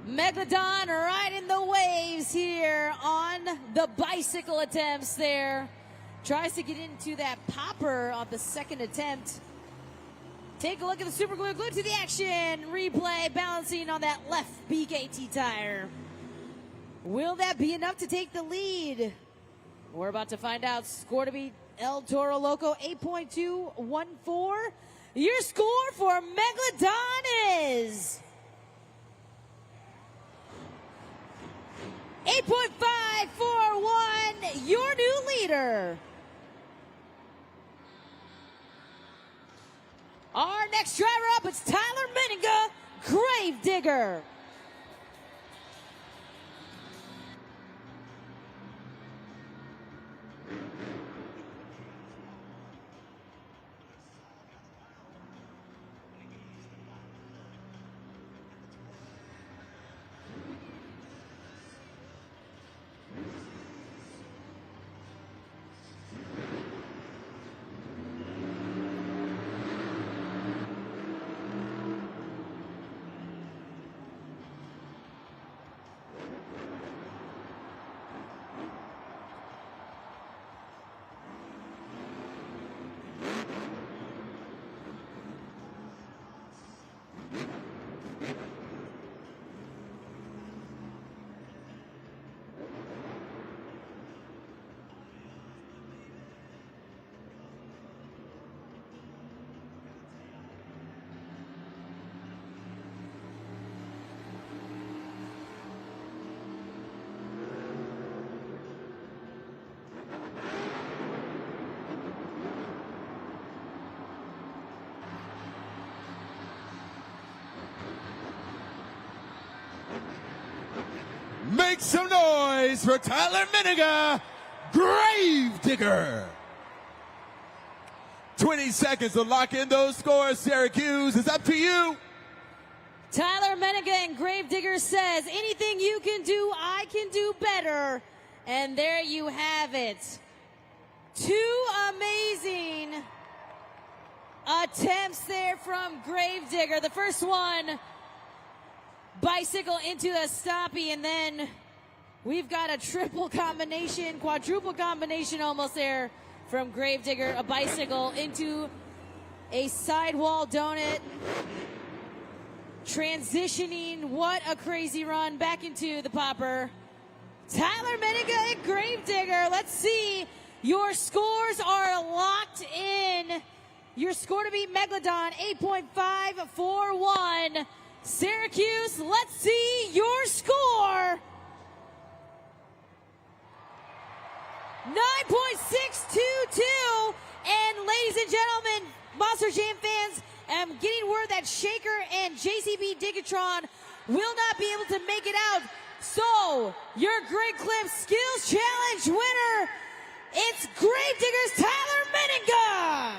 Megalodon riding the waves here on the bicycle attempts there. Tries to get into that popper on the second attempt. Take a look at the super glue, glued to the action. Replay, balancing on that left BKT tire. Will that be enough to take the lead? We're about to find out. Score to beat El Toro Loco, 8.214. Your score for Megalodon is 8.541, your new leader. Our next driver up, it's Tyler Meninga, Gravedigger. Make some noise for Tyler Meninga, Gravedigger. 20 seconds to lock in those scores. Syracuse, it's up to you. Tyler Meninga and Gravedigger says, anything you can do, I can do better. And there you have it. 2 amazing attempts there from Gravedigger. The first one, bicycle into a stoppie, and then we've got a triple combination, quadruple combination almost there from Gravedigger. A bicycle into a sidewall donut. Transitioning, what a crazy run, back into the popper. Tyler Meninga and Gravedigger, let's see. Your scores are locked in. Your score to beat Megalodon, 8.541. Syracuse, let's see your score. 9.622. And ladies and gentlemen, Monster Jam fans, I'm getting word that Shaker and JCB Digatron will not be able to make it out. So, your Great Clips Skills Challenge winner, it's Gravedigger's Tyler Meninga.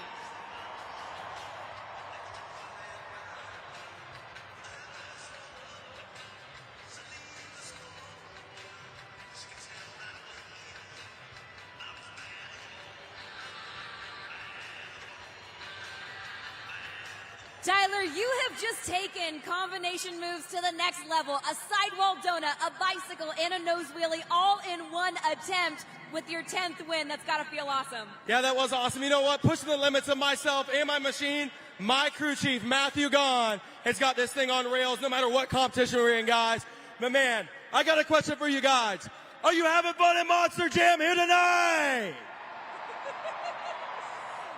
Tyler, you have just taken combination moves to the next level. A sidewall donut, a bicycle, and a nose wheelie all in one attempt with your 10th win. That's got to feel awesome. Yeah, that was awesome. You know what? Pushing the limits of myself and my machine, my crew chief, Matthew Gahn, has got this thing on rails no matter what competition we're in, guys. But man, I got a question for you guys. Are you having fun at Monster Jam here tonight?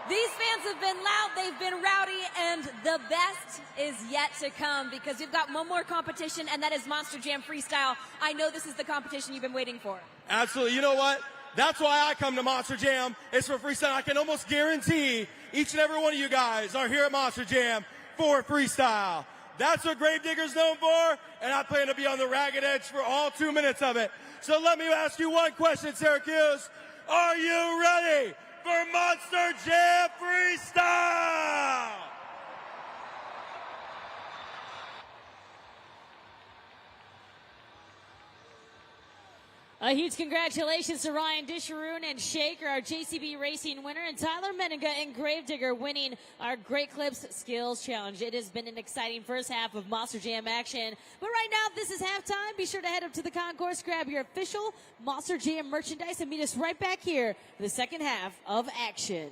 These fans have been loud, they've been rowdy, and the best is yet to come because we've got one more competition, and that is Monster Jam Freestyle. I know this is the competition you've been waiting for. Absolutely. You know what? That's why I come to Monster Jam. It's for freestyle. I can almost guarantee each and every one of you guys are here at Monster Jam for freestyle. That's what Gravedigger's known for, and I plan to be on the ragged edge for all 2 minutes of it. So let me ask you one question, Syracuse. Are you ready for Monster Jam Freestyle? A huge congratulations to Ryan Disharoon and Shaker, our JCB Racing winner, and Tyler Meninga and Gravedigger winning our Great Clips Skills Challenge. It has been an exciting first half of Monster Jam action. But right now, this is halftime. Be sure to head up to the concourse, grab your official Monster Jam merchandise, and meet us right back here for the second half of action.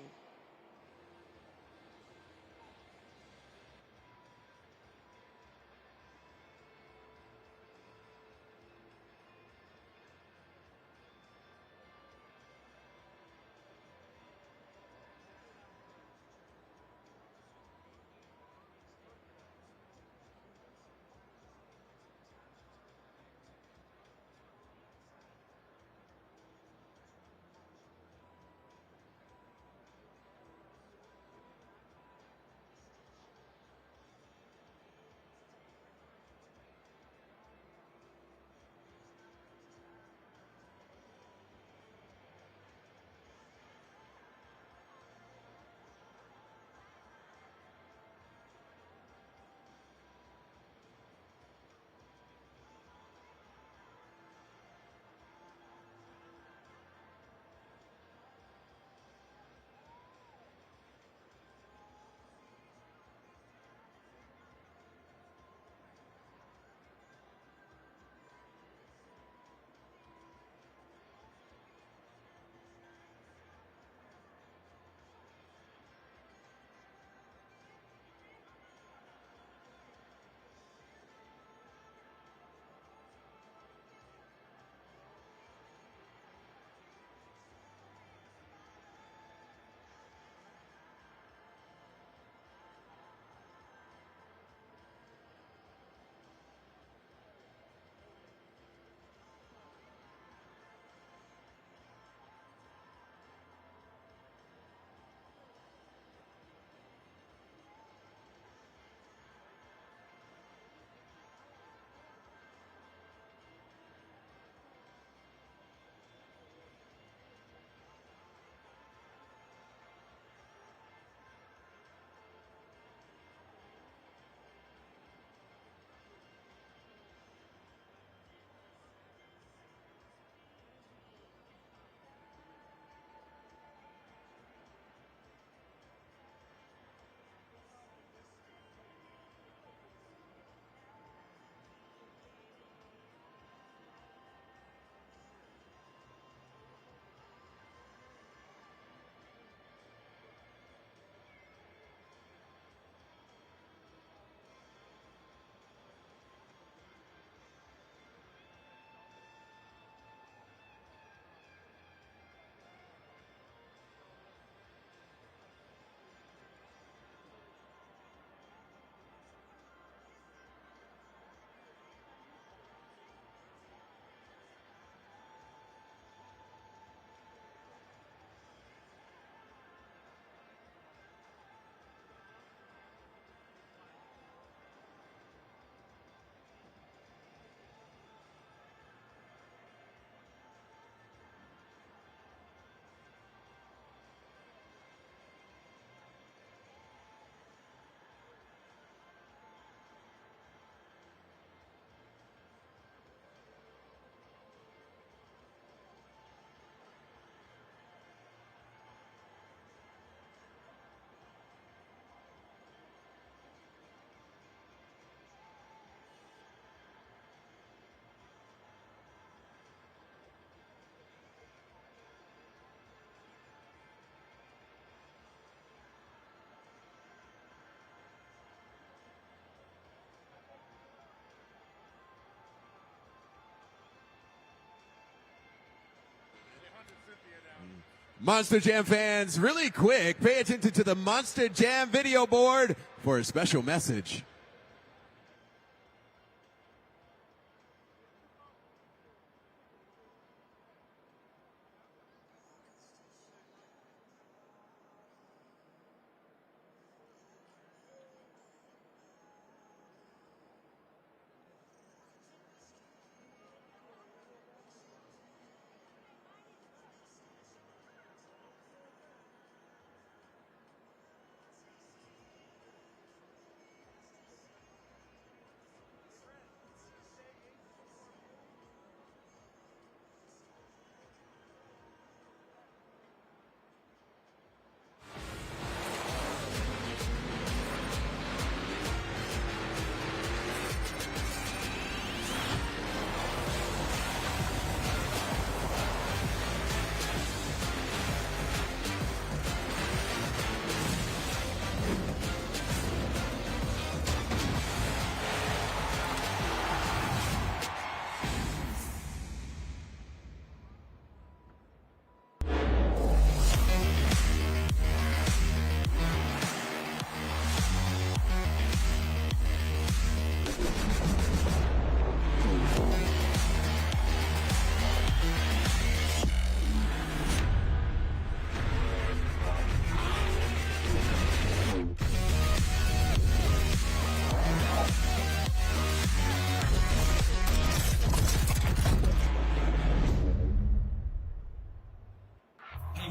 Monster Jam fans, really quick, pay attention to the Monster Jam video board for a special message.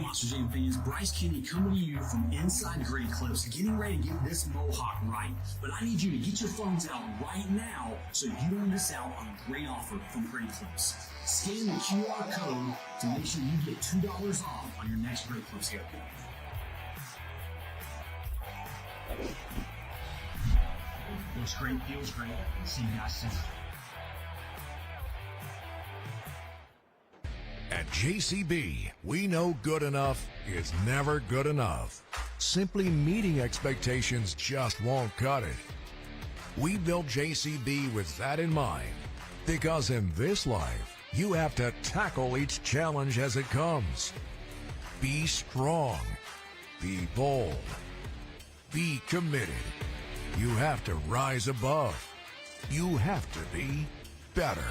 Monster Jam fans, Bryce Kenny coming to you from inside Great Clips, getting ready to get this mohawk right. But I need you to get your phones out right now so you don't miss out on a great offer from Great Clips. Scan the QR code to make sure you get $2 off on your next Great Clips haircut. Looks great, feels great. See you guys soon. At JCB, we know good enough is never good enough. Simply meeting expectations just won't cut it. We built JCB with that in mind, because in this life, you have to tackle each challenge as it comes. Be strong. Be bold. Be committed. You have to rise above. You have to be better.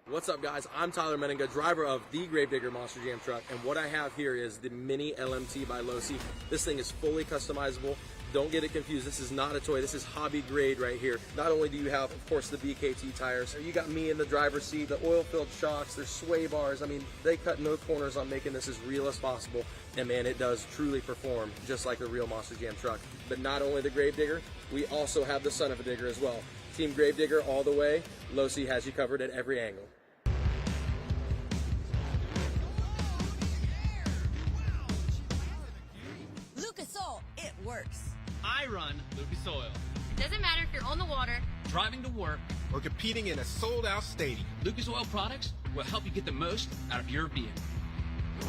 What's up, guys? I'm Tyler Menninga, driver of the Gravedigger Monster Jam truck, and what I have here is the Mini LMT by Losi. This thing is fully customizable. Don't get it confused. This is not a toy. This is hobby grade right here. Not only do you have, of course, the BKT tires, you got me in the driver's seat, the oil-filled shocks, there's sway bars. I mean, they cut no corners on making this as real as possible, and man, it does truly perform just like a real Monster Jam truck. But not only the Gravedigger, we also have the son of a digger as well. Team Gravedigger all the way. Losi has you covered at every angle. It works. I run Lucas Oil. It doesn't matter if you're on the water, driving to work, or competing in a sold-out stadium. Lucas Oil products will help you get the most out of your vehicle.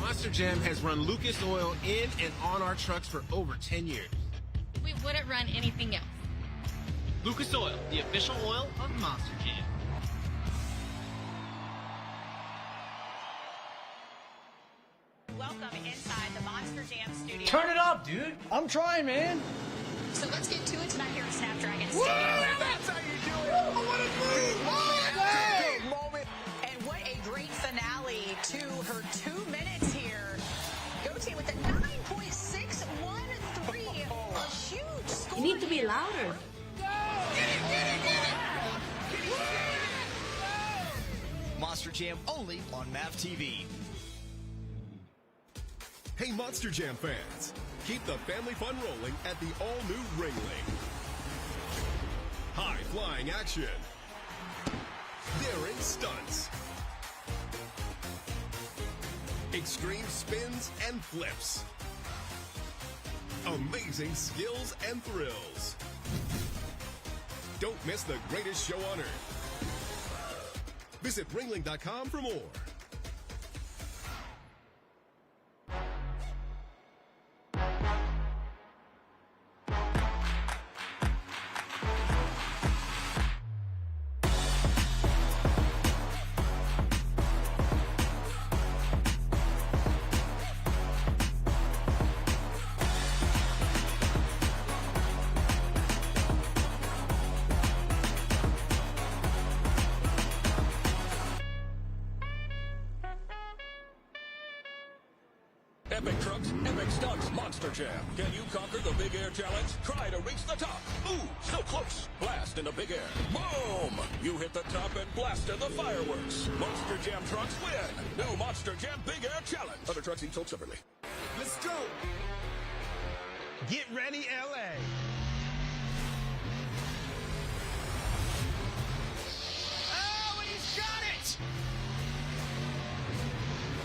Monster Jam has run Lucas Oil in and on our trucks for over 10 years. We wouldn't run anything else. Lucas Oil, the official oil of Monster Jam. Welcome inside the Monster Jam studio. Turn it up, dude. I'm trying, man. So let's get to it tonight here at Snapdragon Woo! Stadium. That's how you do it. I want to move. Big moment. And what a great finale to her 2 minutes here. Go team with a 9.613. A huge score. You need to be louder. Monster Jam only on MAV TV. Hey Monster Jam fans, keep the family fun rolling at the all-new Ringling. High-flying action, daring stunts, extreme spins and flips, amazing skills and thrills. Don't miss the greatest show on earth. Visit ringling.com for more. Epic trucks, epic stunts, Monster Jam. Can you conquer the Big Air Challenge? Try to reach the top. Ooh, so close. Blast in the big air. Boom! You hit the top and blast in the fireworks. Monster Jam trucks win. New Monster Jam Big Air Challenge. Other trucks each sold separately. Let's go. Get ready, LA. Oh, and he's got it.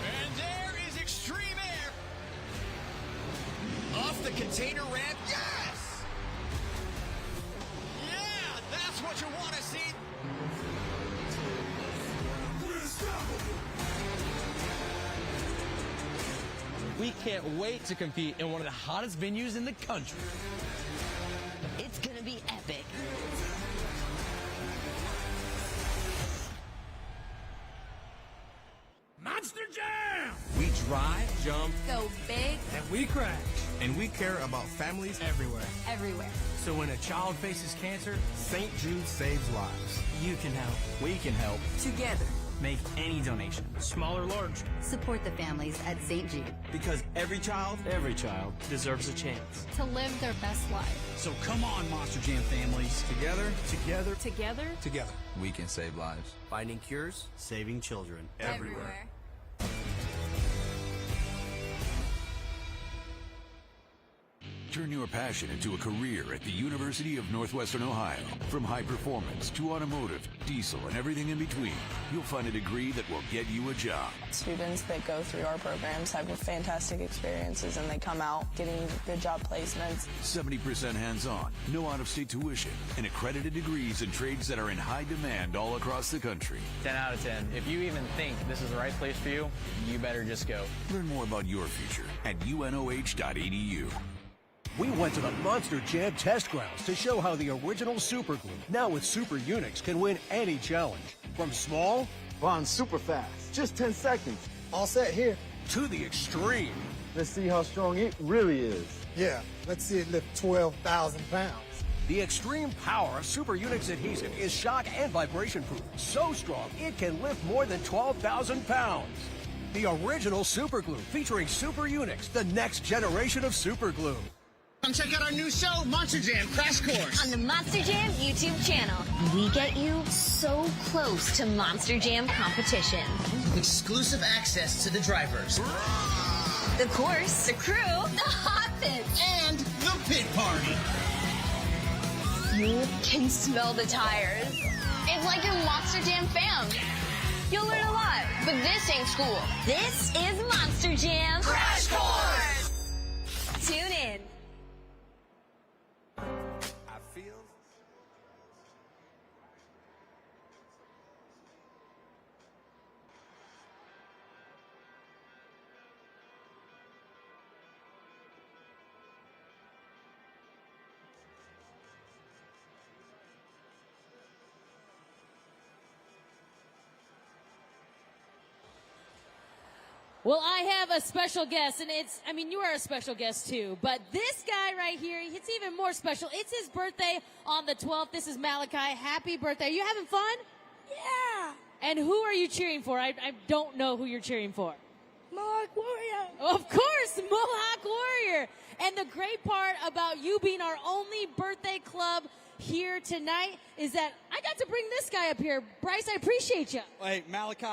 And there is extreme air. Off the container ramp. Yes! Yeah, that's what you want to see. We can't wait to compete in one of the hottest venues in the country. It's gonna be epic. Monster Jam! We drive, jump, Go big. And we crash. And we care about families Everywhere. Everywhere. So when a child faces cancer, St. Jude saves lives. you can help. we can help. Together. Make any donation, small or large. Support the families at St. Jude. Because every child Deserves a chance. To live their best life. So come on, Monster Jam families. Together, Together. together. we can save lives. Finding cures, saving children. Everywhere. Turn your passion into a career at the University of Northwestern Ohio. From high performance to automotive, diesel, and everything in between, you'll find a degree that will get you a job. Students that go through our programs have fantastic experiences and they come out getting good job placements. 70% hands-on, no out-of-state tuition, and accredited degrees in trades that are in high demand all across the country. 10 out of 10. If you even think this is the right place for you, you better just go. Learn more about your future at unoh.edu. We went to the Monster Jam test grounds to show how the original super glue, now with Super Unix, can win any challenge. From small, bond super fast, just 10 seconds. All set here. To the extreme. Let's see how strong it really is. Yeah, let's see it lift 12,000 pounds. The extreme power of Super Unix adhesive is shock and vibration proof. So strong, it can lift more than 12,000 pounds. The original super glue featuring Super Unix, the next generation of super glue. Come check out our new show, Monster Jam Crash Course. On the Monster Jam YouTube channel, we get you so close to Monster Jam competition. Exclusive access to the drivers. The course, the crew, the hot pits, and the pit party. You can smell the tires. It's like your Monster Jam fam. You'll learn a lot, but this ain't school. This is Monster Jam Crash Course! Tune in. Well, I have a special guest, and you are a special guest too, but this guy right here, it's even more special. It's his birthday on the 12th. This is Malachi. Happy birthday. Are you having fun? Yeah. And who are you cheering for? I don't know who you're cheering for. Mohawk Warrior. Of course, Mohawk Warrior. And the great part about you being our only birthday club here tonight is that I got to bring this guy up here. Bryce, I appreciate you. Hey, Malachi,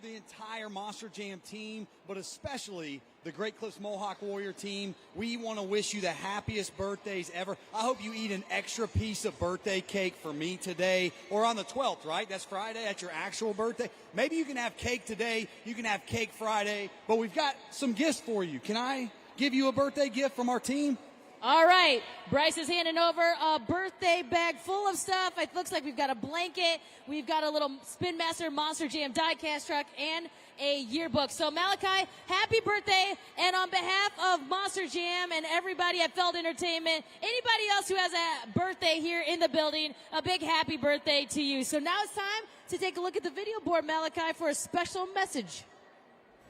the entire Monster Jam team, but especially the Great Clips Mohawk Warrior team, we want to wish you the happiest birthdays ever. I hope you eat an extra piece of birthday cake for me today, or on the 12th, right? That's Friday. That's your actual birthday. Maybe you can have cake today. You can have cake Friday. But we've got some gifts for you. Can I give you a birthday gift from our team? All right, Bryce is handing over a birthday bag full of stuff. It looks like we've got a blanket, we've got a little Spin Master Monster Jam die-cast truck, and a yearbook. So Malachi, happy birthday, and on behalf of Monster Jam and everybody at Feld Entertainment, anybody else who has a birthday here in the building, a big happy birthday to you. So now it's time to take a look at the video board, Malachi, for a special message.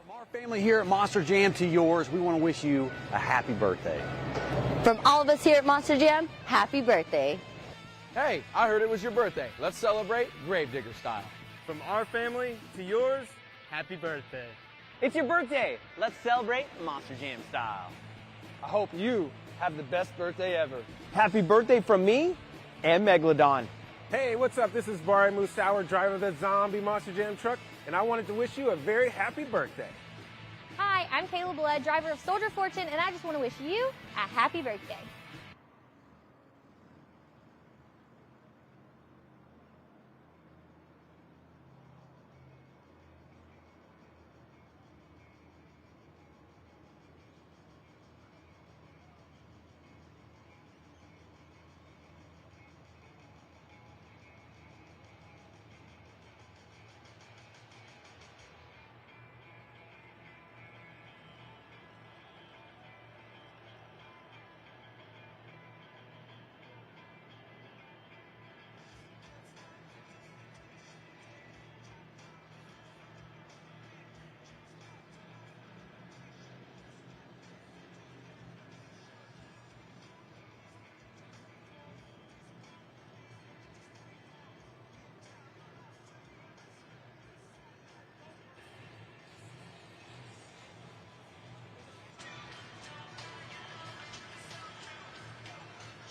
From our family here at Monster Jam to yours, we want to wish you a happy birthday. From all of us here at Monster Jam, happy birthday. Hey, I heard it was your birthday. Let's celebrate Gravedigger style. From our family to yours, happy birthday. It's your birthday. Let's celebrate Monster Jam style. I hope you have the best birthday ever. Happy birthday from me and Megalodon. Hey, what's up? This is Barry Moosauer, driver of the Zombie Monster Jam truck, and I wanted to wish you a very happy birthday. Hi, I'm Kayla Blood, driver of Soldier Fortune, and I just want to wish you a happy birthday.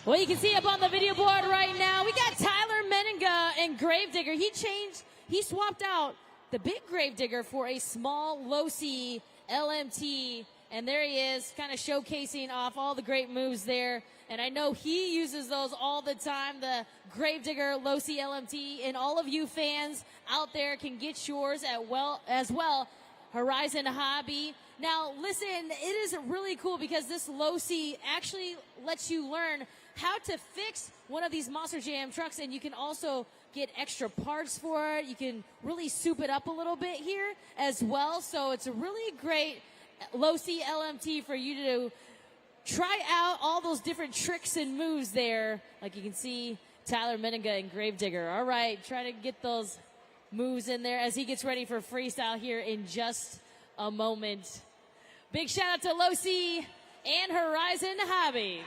Well, you can see up on the video board right now, we got Tyler Meninga and Gravedigger. He swapped out the big Gravedigger for a small low-C LMT. And there he is, kind of showcasing off all the great moves there. And I know he uses those all the time, the Gravedigger low-C LMT. And all of you fans out there can get yours as well. Horizon Hobby. Now, listen, it is really cool because this low-C actually lets you learn how to fix one of these Monster Jam trucks, and you can also get extra parts for it. You can really soup it up a little bit here as well. So it's a really great low-C LMT for you to try out all those different tricks and moves there. Like you can see Tyler Meninga and Gravedigger. All right, try to get those moves in there as he gets ready for freestyle here in just a moment. Big shout out to low-C and Horizon Hobby.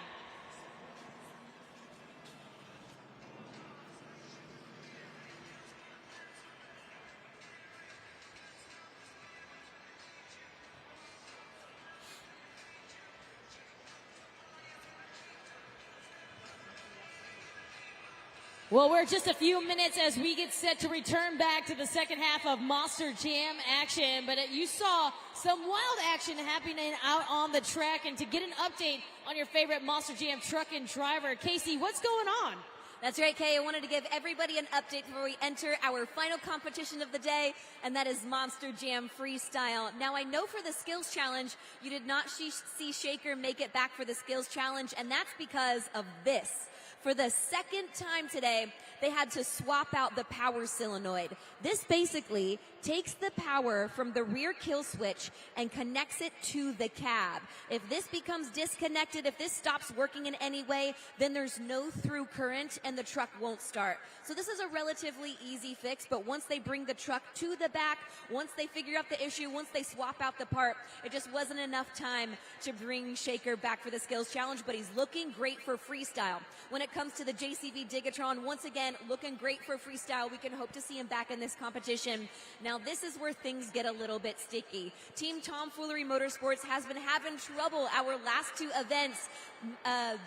Well, we're just a few minutes as we get set to return back to the second half of Monster Jam action. But you saw some wild action happening out on the track. And to get an update on your favorite Monster Jam truck and driver, Casey, what's going on? That's right, Kay. I wanted to give everybody an update before we enter our final competition of the day, and that is Monster Jam Freestyle. Now, I know for the Skills Challenge, you did not see Shaker make it back for the Skills Challenge, and that's because of this. For the second time today, they had to swap out the power solenoid. This basically takes the power from the rear kill switch and connects it to the cab. If this becomes disconnected, if this stops working in any way, then there's no through current and the truck won't start. So this is a relatively easy fix, but once they bring the truck to the back, once they figure out the issue, once they swap out the part, it just wasn't enough time to bring Shaker back for the Skills Challenge, but he's looking great for freestyle. When it comes to the JCB Digatron, once again, looking great for freestyle. We can hope to see him back in this competition. Now, this is where things get a little bit sticky. Team Tomfoolery Motorsports has been having trouble our last two events.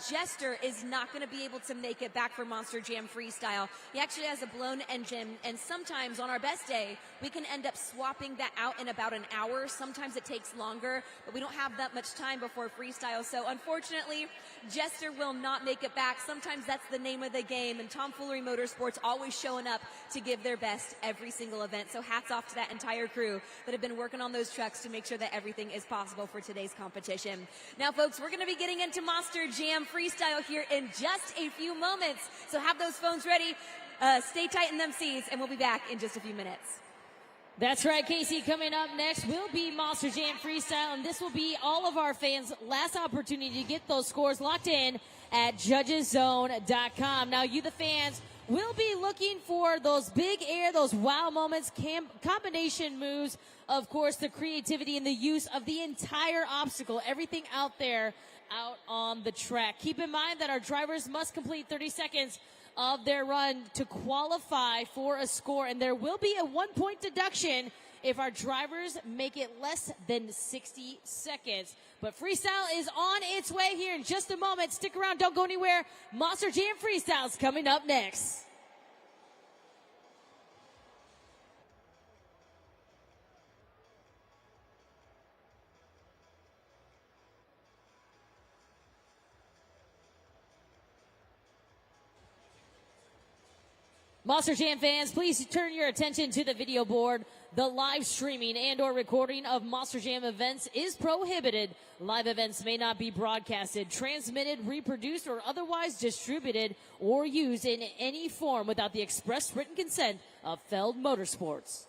Jester is not going to be able to make it back for Monster Jam Freestyle. He actually has a blown engine, and sometimes on our best day, we can end up swapping that out in about an hour. Sometimes it takes longer, but we don't have that much time before freestyle. So unfortunately, Jester will not make it back. Sometimes that's the name of the game, and Tomfoolery Motorsports always showing up to give their best every single event. So hats off to that entire crew that have been working on those trucks to make sure that everything is possible for today's competition. Now, folks, we're going to be getting into Monster Jam Freestyle here in just a few moments. So have those phones ready. Stay tight in them seats, and we'll be back in just a few minutes. That's right, Casey. Coming up next will be Monster Jam Freestyle, and this will be all of our fans' last opportunity to get those scores locked in at judgeszone.com. Now, you, the fans, will be looking for those big air, those wow moments, combination moves, of course, the creativity and the use of the entire obstacle, everything out there, out on the track. Keep in mind that our drivers must complete 30 seconds of their run to qualify for a score, and there will be a 1-point deduction if our drivers make it less than 60 seconds. But freestyle is on its way here in just a moment. Stick around, don't go anywhere. Monster Jam Freestyle's coming up next. Monster Jam fans, please turn your attention to the video board. The live streaming and or recording of Monster Jam events is prohibited. Live events may not be broadcasted, transmitted, reproduced, or otherwise distributed or used in any form without the express written consent of Feld Motorsports.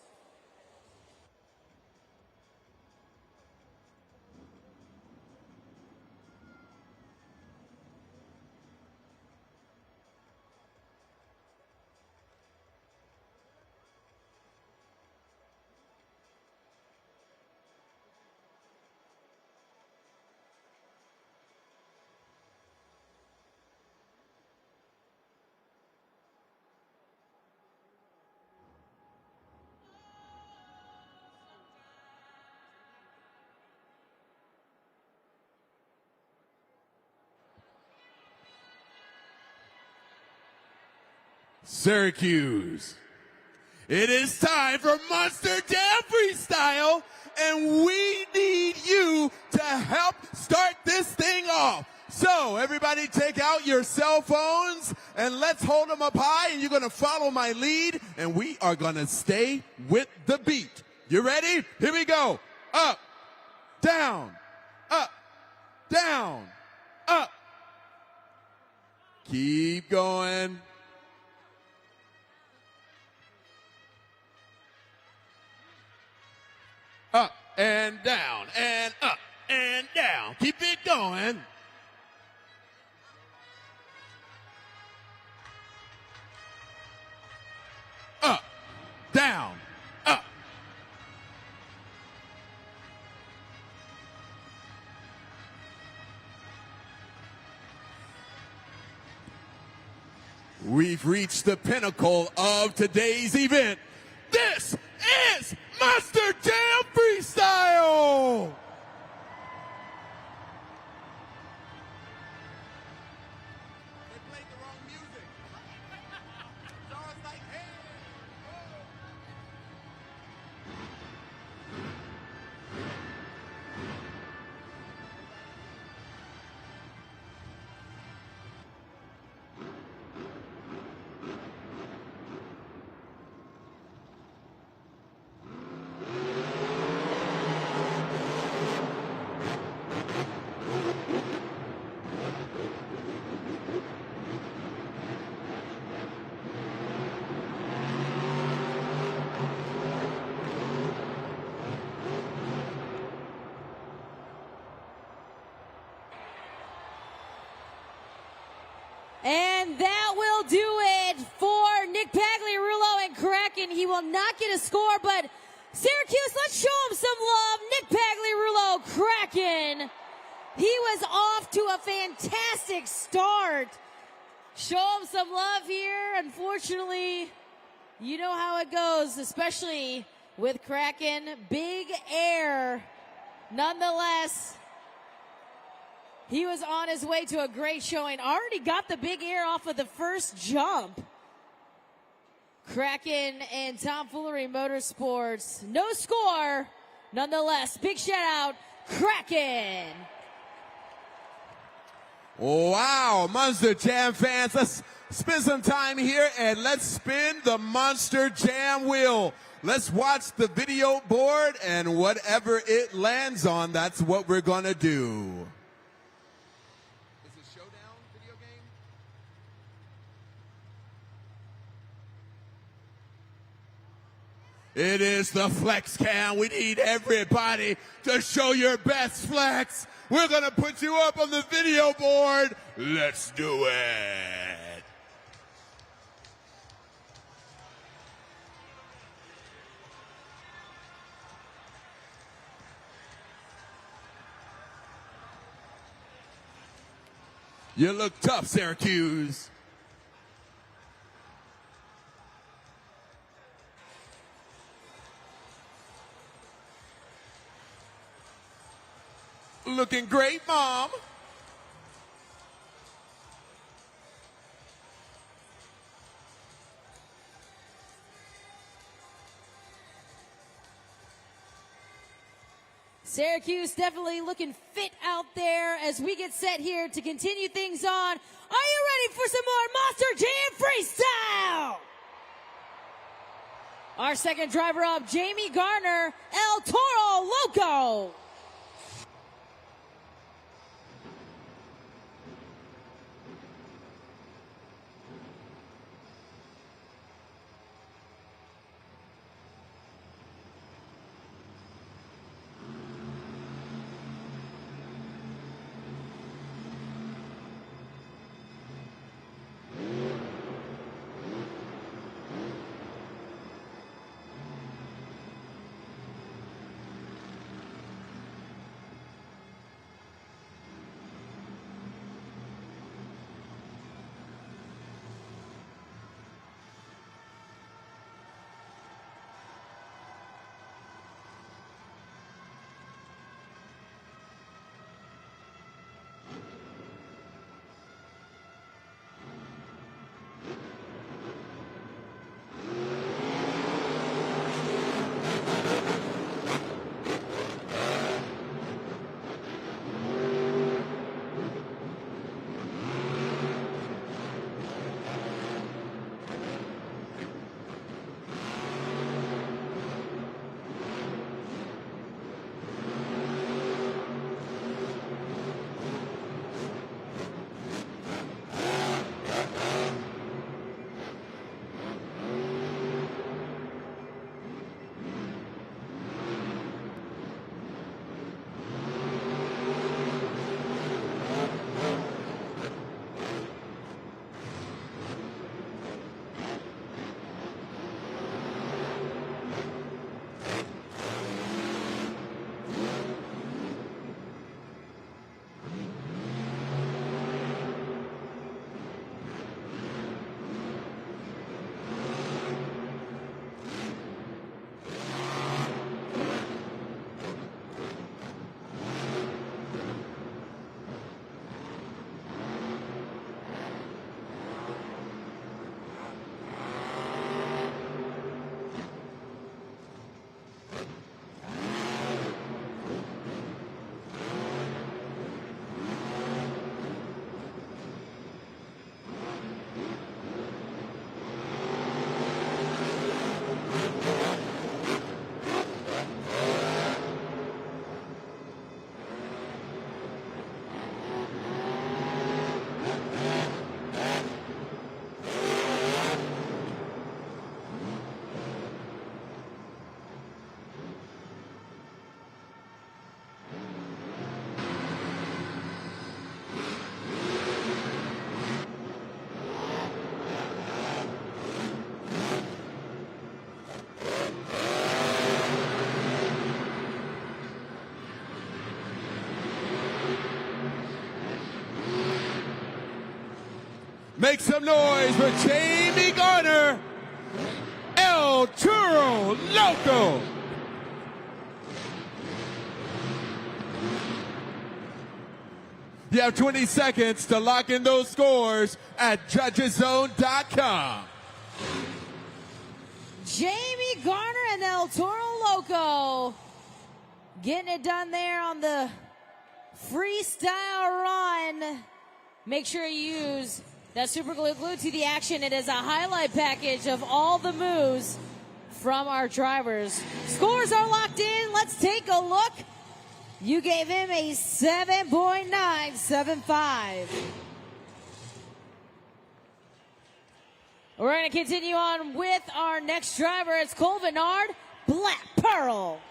Syracuse. It is time for Monster Jam Freestyle, and we need you to help start this thing off. So everybody take out your cell phones and let's hold them up high, and you're going to follow my lead, and we are going to stay with the beat. You ready? Here we go. Up, down, up, down, up. Keep going. Up and down and up and down. Keep it going. Up, down, up. We've reached the pinnacle of today's event. This is Monster Jam Freestyle! They played the wrong music. So I was like, hey, And that will do it for Nick Pagliarulo and Kraken. He will not get a score, but Syracuse, let's show him some love. Nick Pagliarulo, Kraken. He was off to a fantastic start. Show him some love here. Unfortunately, you know how it goes, especially with Kraken. Big air. Nonetheless, he was on his way to a great showing. Already got the big air off of the first jump. Kraken and Tomfoolery Motorsports. No score. Nonetheless, big shout out, Kraken. wow, Monster Jam fans, let's spend some time here and let's spin the Monster Jam wheel. Let's watch the video board, and whatever it lands on, that's what we're going to do. It is the flex cam. We need everybody to show your best flex. We're going to put you up on the video board. Let's do it. You look tough, Syracuse. Looking great, Mom. Syracuse definitely looking fit out there as we get set here to continue things on. Are you ready for some more Monster Jam Freestyle? Our second driver up, Jamie Garner, El Toro Loco. Make some noise for Jamie Garner, El Toro Loco. You have 20 seconds to lock in those scores at judgeszone.com. Jamie Garner and El Toro Loco getting it done there on the freestyle run. Make sure you use that super glue glued to the action. It is a highlight package of all the moves from our drivers. Scores are locked in. Let's take a look. You gave him a 7.975. We're going to continue on with our next driver. It's Cole Bernard, Black Pearl.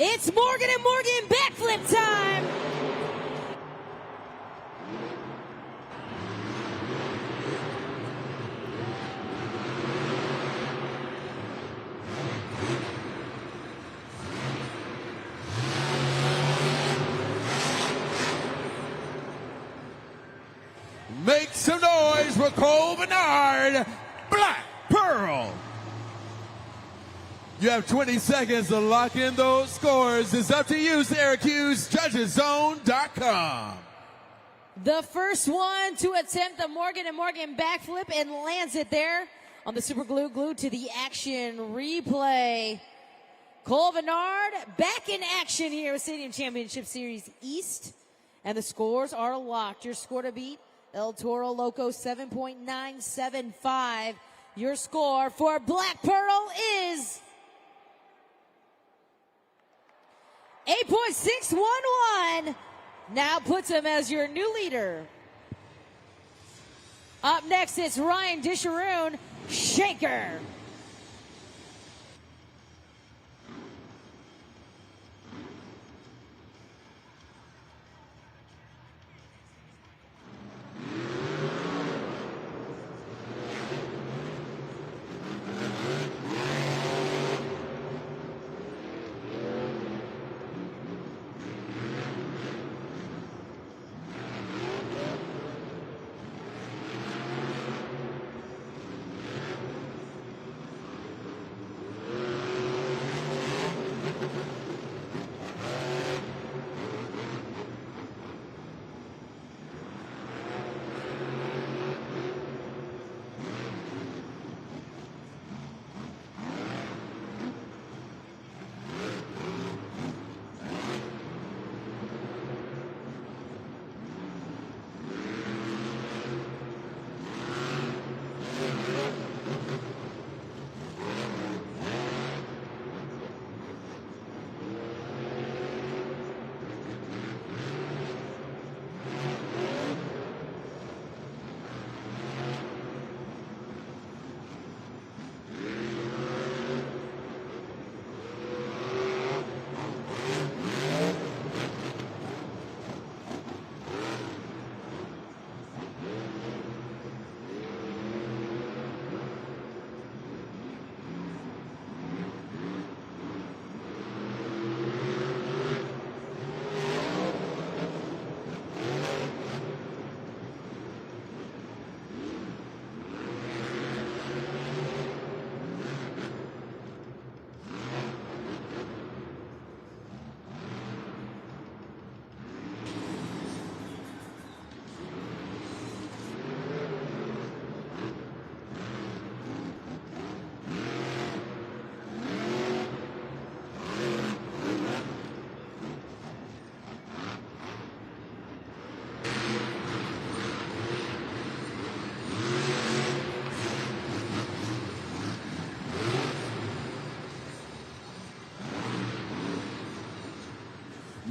It's Morgan and Morgan backflip time. Make some noise for Cole Bernard, Black Pearl. You have 20 seconds to lock in those scores. It's up to you, Syracuse. JudgesZone.com. The first one to attempt the Morgan and Morgan backflip and lands it there on the super glue, glued to the action replay. Cole Bernard back in action here with Stadium Championship Series East. And the scores are locked. Your score to beat, El Toro Loco 7.975. Your score for Black Pearl is 8.611. Now puts him as your new leader. Up next, it's Ryan Disharoon, Shaker.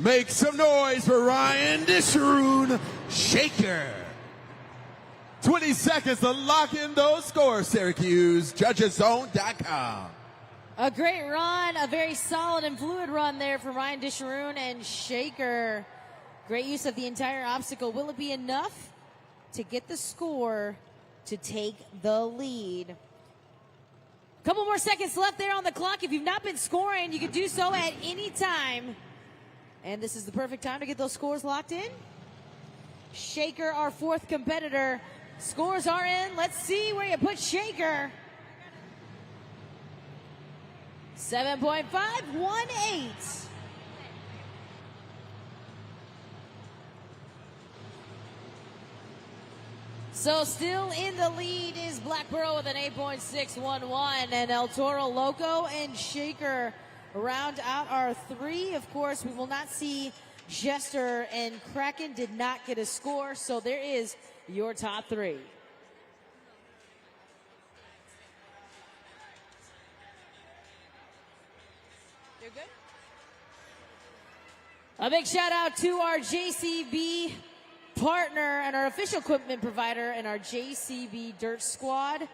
Make some noise for Ryan Disharoon, Shaker. 20 seconds to lock in those scores, Syracuse. JudgesZone.com. A great run, a very solid and fluid run there for Ryan Disharoon and Shaker. Great use of the entire obstacle. Will it be enough to get the score to take the lead? Couple more seconds left there on the clock. If you've not been scoring, you can do so at any time. And this is the perfect time to get those scores locked in. Shaker, our fourth competitor. Scores are in. Let's see where you put Shaker. 7.518. So still in the lead is Black Pearl with an 8.611, and El Toro Loco and Shaker round out our three. Of course, we will not see Jester, and Kraken did not get a score, so there is your top three. You're good? A big shout out to our JCB partner and our official equipment provider and our JCB Dirt Squad.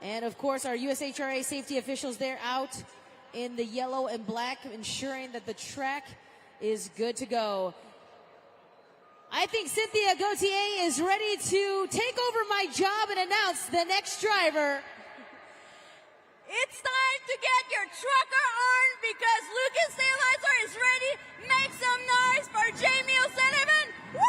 And of course, our USHRA safety officials, they're out in the yellow and black, ensuring that the track is good to go. I think Cynthia Gauthier is ready to take over my job and announce the next driver. It's time to get your trucker on because Lucas Stabilizer is ready. Make some noise for Jamie O'Sullivan. Woo!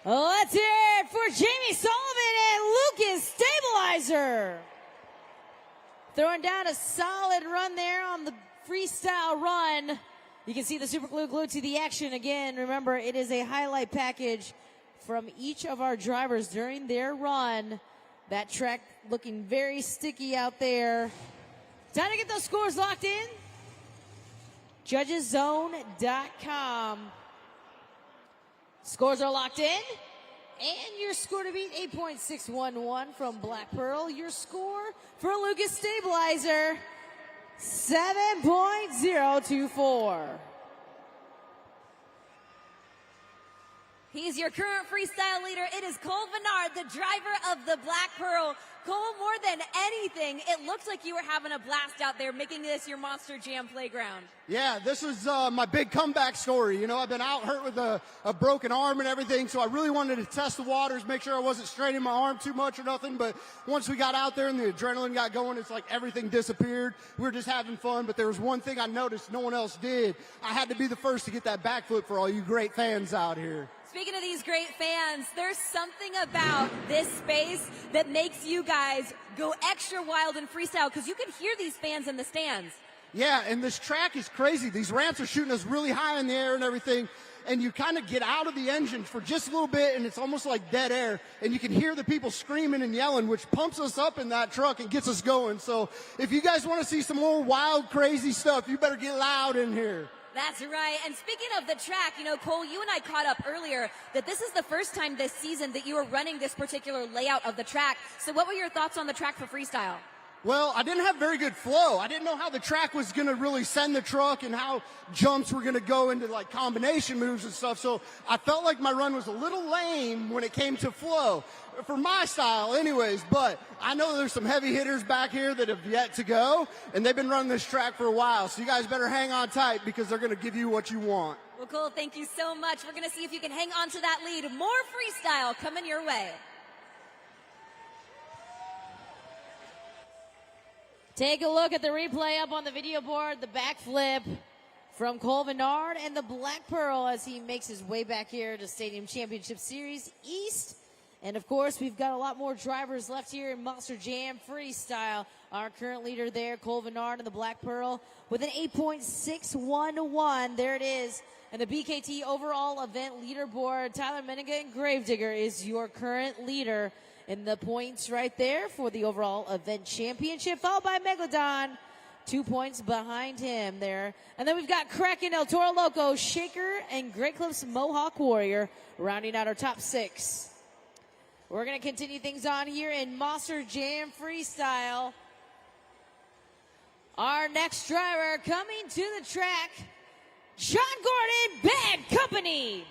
Let's hear it for Jamie Sullivan and Lucas Stabilizer. Throwing down a solid run there on the freestyle run. You can see the super glue glued to the action again. Remember, it is a highlight package from each of our drivers during their run. That track looking very sticky out there. Time to get those scores locked in. JudgesZone.com. Scores are locked in. And your score to beat, 8.611 from Black Pearl. Your score for Lucas Stabilizer, 7.024. He's your current freestyle leader. It is Cole Vennard, the driver of the Black Pearl. Cole, more than anything, it looks like you were having a blast out there, making this your Monster Jam playground. Yeah, this was my big comeback story. You know, I've been out hurt with a broken arm and everything, so I really wanted to test the waters, make sure I wasn't straining my arm too much or nothing. But once we got out there and the adrenaline got going, it's like everything disappeared. We were just having fun, but there was one thing I noticed no one else did. I had to be the first to get that backflip for all you great fans out here. Speaking of these great fans, there's something about this space that makes you guys go extra wild in freestyle because you can hear these fans in the stands. Yeah, and this track is crazy. These ramps are shooting us really high in the air and everything, and you kind of get out of the engine for just a little bit, and it's almost like dead air, and you can hear the people screaming and yelling, which pumps us up in that truck and gets us going. So if you guys want to see some more wild, crazy stuff, you better get loud in here. That's right. And speaking of the track, you know, Cole, you and I caught up earlier that this is the first time this season that you were running this particular layout of the track. So what were your thoughts on the track for freestyle? Well, I didn't have very good flow. I didn't know how the track was going to really send the truck and how jumps were going to go into like combination moves and stuff. So I felt like my run was a little lame when it came to flow for my style anyways. But I know there's some heavy hitters back here that have yet to go, and they've been running this track for a while. So you guys better hang on tight because they're going to give you what you want. Well, Cole, thank you so much. We're going to see if you can hang on to that lead. More freestyle coming your way. Take a look at the replay up on the video board, the backflip from Cole Vennard and the Black Pearl as he makes his way back here to Stadium Championship Series East. And of course, we've got a lot more drivers left here in Monster Jam Freestyle. Our current leader there, Cole Vennard and the Black Pearl with an 8.611. There it is. And the BKT overall event leaderboard, Tyler Menninga and Gravedigger is your current leader in the points right there for the overall event championship, followed by Megalodon, 2 points behind him there. And then we've got Kraken, El Toro Loco, Shaker, and Great Clips Mohawk Warrior rounding out our top 6. We're going to continue things on here in Monster Jam Freestyle. Our next driver coming to the track, John Gordon, Bad Company.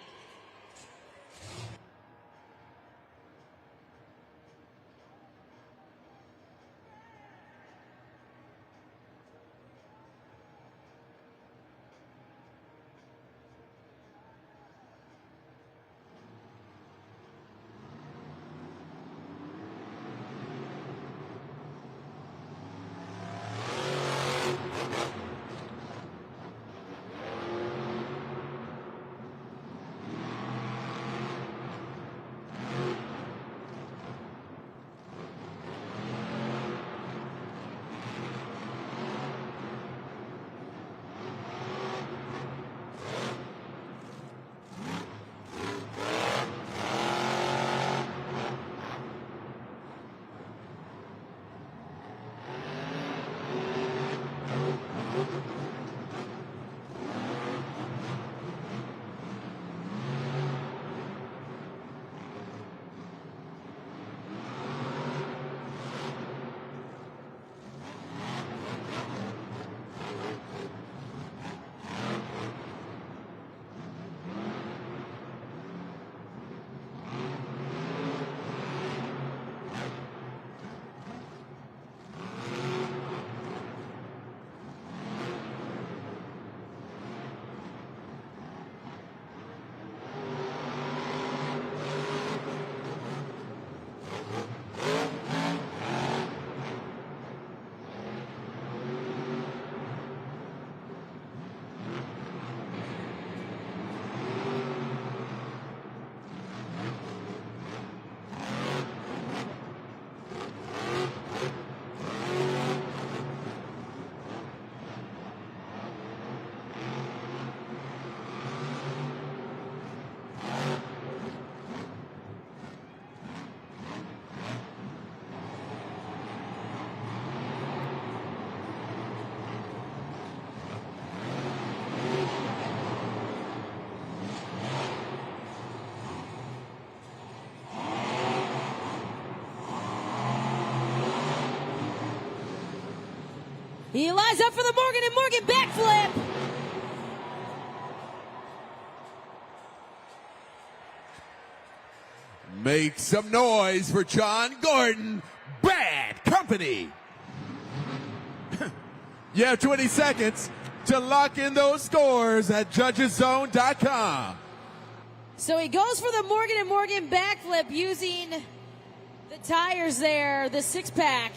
He lines up for the Morgan & Morgan backflip. Make some noise for John Gordon, Bad Company. You have 20 seconds to lock in those scores at judgeszone.com. So he goes for the Morgan & Morgan backflip using the tires there, the 6-pack,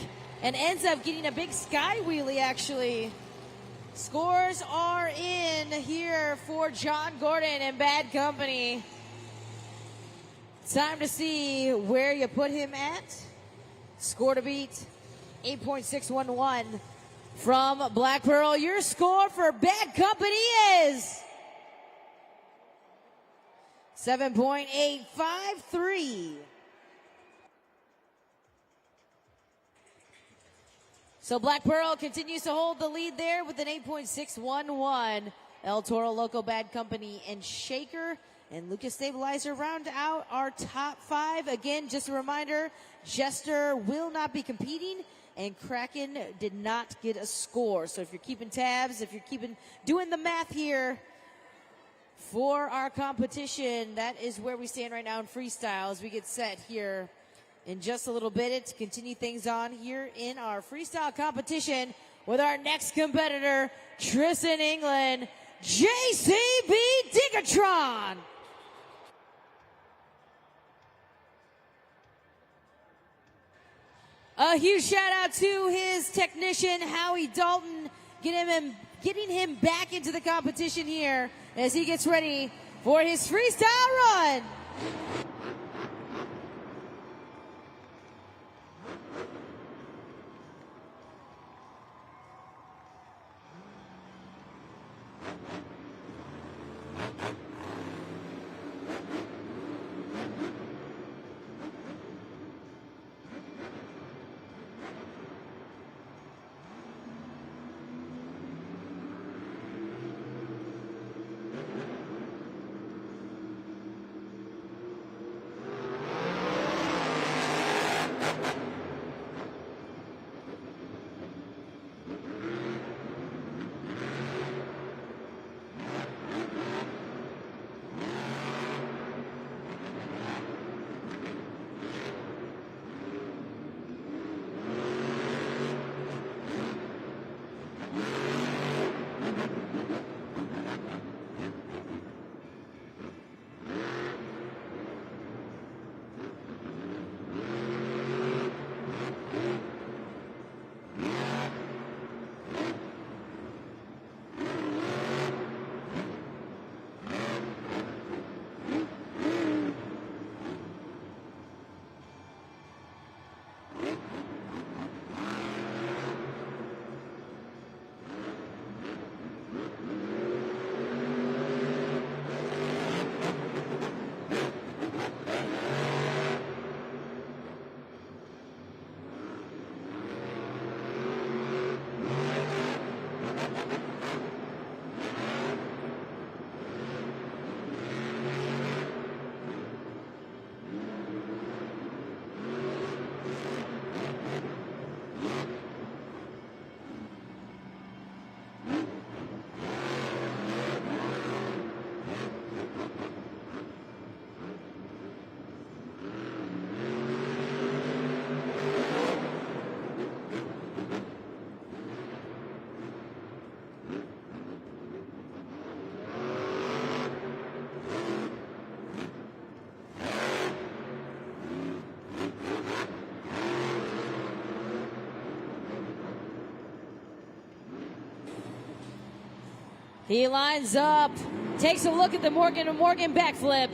and ends up getting a big sky wheelie, actually. Scores are in here for John Gordon and Bad Company. Time to see where you put him at. Score to beat, 8.611 from Black Pearl. Your score for Bad Company is 7.853. So Black Pearl continues to hold the lead there with an 8.611. El Toro Loco, Bad Company, and Shaker and Lucas Stabilizer round out our top 5. Again, just a reminder, Jester will not be competing, and Kraken did not get a score. So if you're keeping tabs, if you're doing the math here for our competition, that is where we stand right now in freestyle as we get set here in just a little bit to continue things on here in our freestyle competition with our next competitor, Tristan England, JCB Digatron. A huge shout out to his technician, Howie Dalton, getting him back into the competition here as he gets ready for his freestyle run. He lines up, takes a look at the Morgan & Morgan backflip.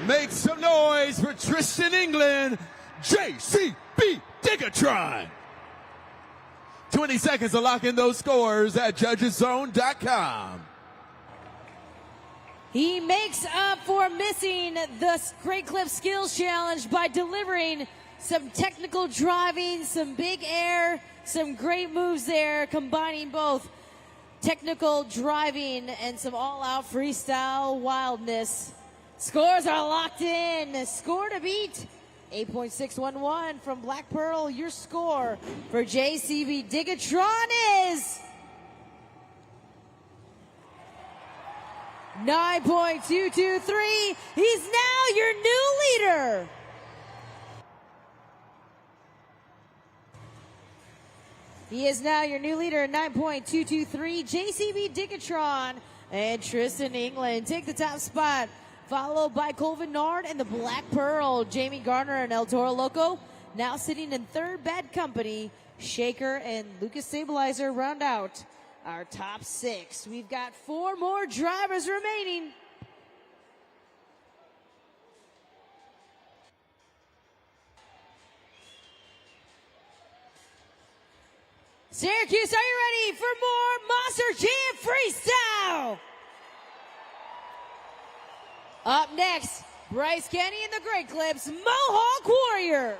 Make some noise for Tristan England, JCB Digatron. 20 seconds to lock in those scores at judgeszone.com. He makes up for missing the Great Clip Skills Challenge by delivering some technical driving, some big air, some great moves there, combining both technical driving and some all-out freestyle wildness. Scores are locked in. Score to beat, 8.611 from Black Pearl. Your score for JCB Digatron is 9.223. He's now your new leader. He is now your new leader at 9.223. JCB Digatron and Tristan England take the top spot, followed by Colvin Nard and the Black Pearl. Jamie Garner and El Toro Loco now sitting in third. Bad company. Shaker and Lucas Stabilizer round out our top 6. We've got 4 more drivers remaining. Syracuse, are you ready for more Monster Jam Freestyle? Up next, Bryce Kenny and the Great Clips, Mohawk Warrior.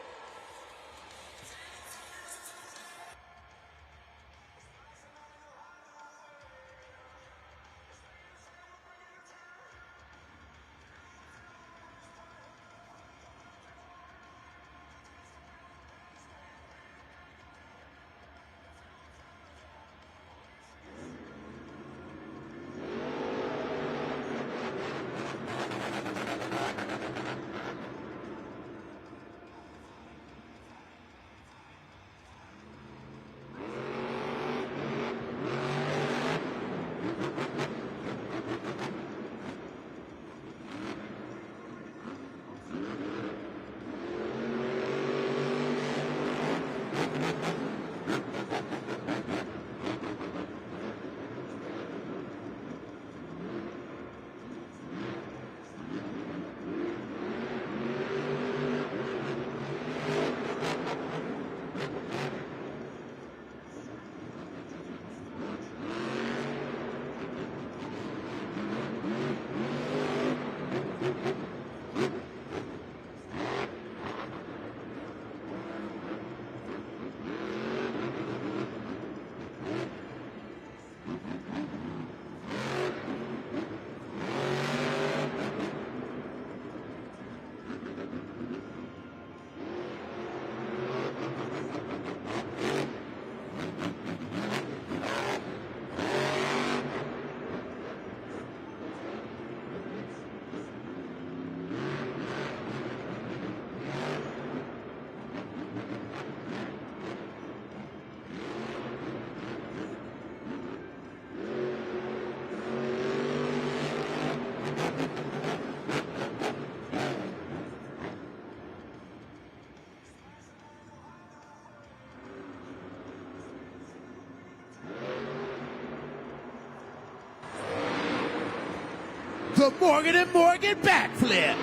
The Morgan & Morgan backflip.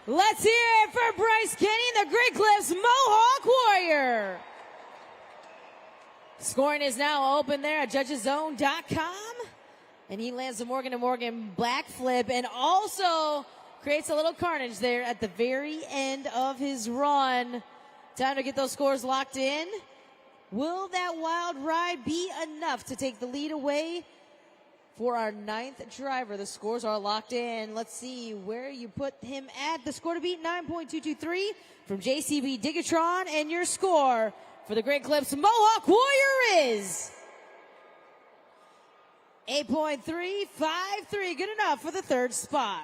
Let's hear it for Bryce Kenny, the Great Clips Mohawk Warrior. Scoring is now open there at judgeszone.com. And he lands the Morgan & Morgan backflip and also creates a little carnage there at the very end of his run. Time to get those scores locked in. Will that wild ride be enough to take the lead away for our 9th driver? The scores are locked in. Let's see where you put him at. The score to beat, 9.223 from JCB Digatron, and your score for the Great Clips Mohawk Warrior is 8.353. Good enough for the third spot.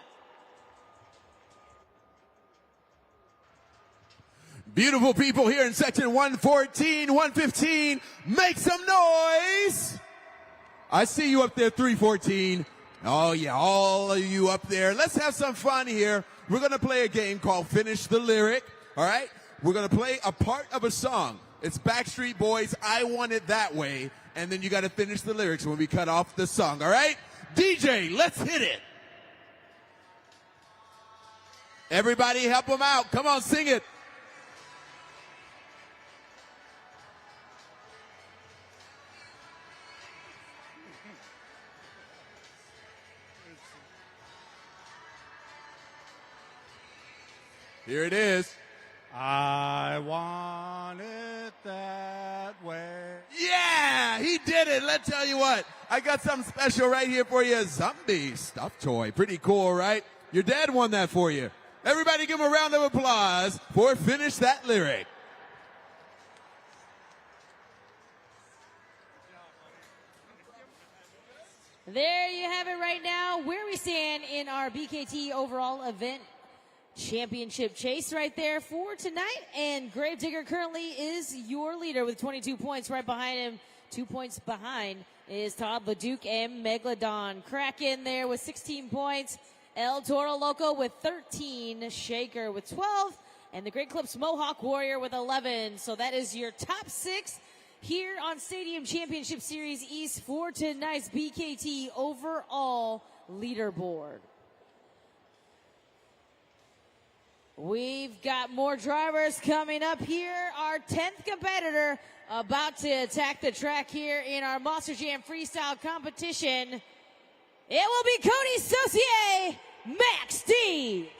Beautiful people here in section 114, 115. Make some noise. I see you up there, 314. Oh yeah, all of you up there. Let's have some fun here. We're going to play a game called Finish the Lyric. All right? We're going to play a part of a song. It's Backstreet Boys, I Want It That Way. And then you got to finish the lyrics when we cut off the song. All right? DJ, let's hit it. Everybody help them out. Come on, sing it. Here it is. I want it that way. Yeah, he did it. Let's tell you what. I got something special right here for you. A zombie stuffed toy. Pretty cool, right? Your dad won that for you. Everybody give him a round of applause for Finish That Lyric. There you have it right now, where we stand in our BKT overall event championship chase right there for tonight. And Gravedigger currently is your leader with 22 points. Right behind him, 2 points behind, is Todd LeDuc and Megalodon. Kraken there with 16 points. El Toro Loco with 13. Shaker with 12. And the Great Clips Mohawk Warrior with 11. So that is your top 6 here on Stadium Championship Series East for tonight's BKT overall leaderboard. We've got more drivers coming up here. Our 10th competitor about to attack the track here in our Monster Jam Freestyle competition. It will be Cody Saucier, Max D.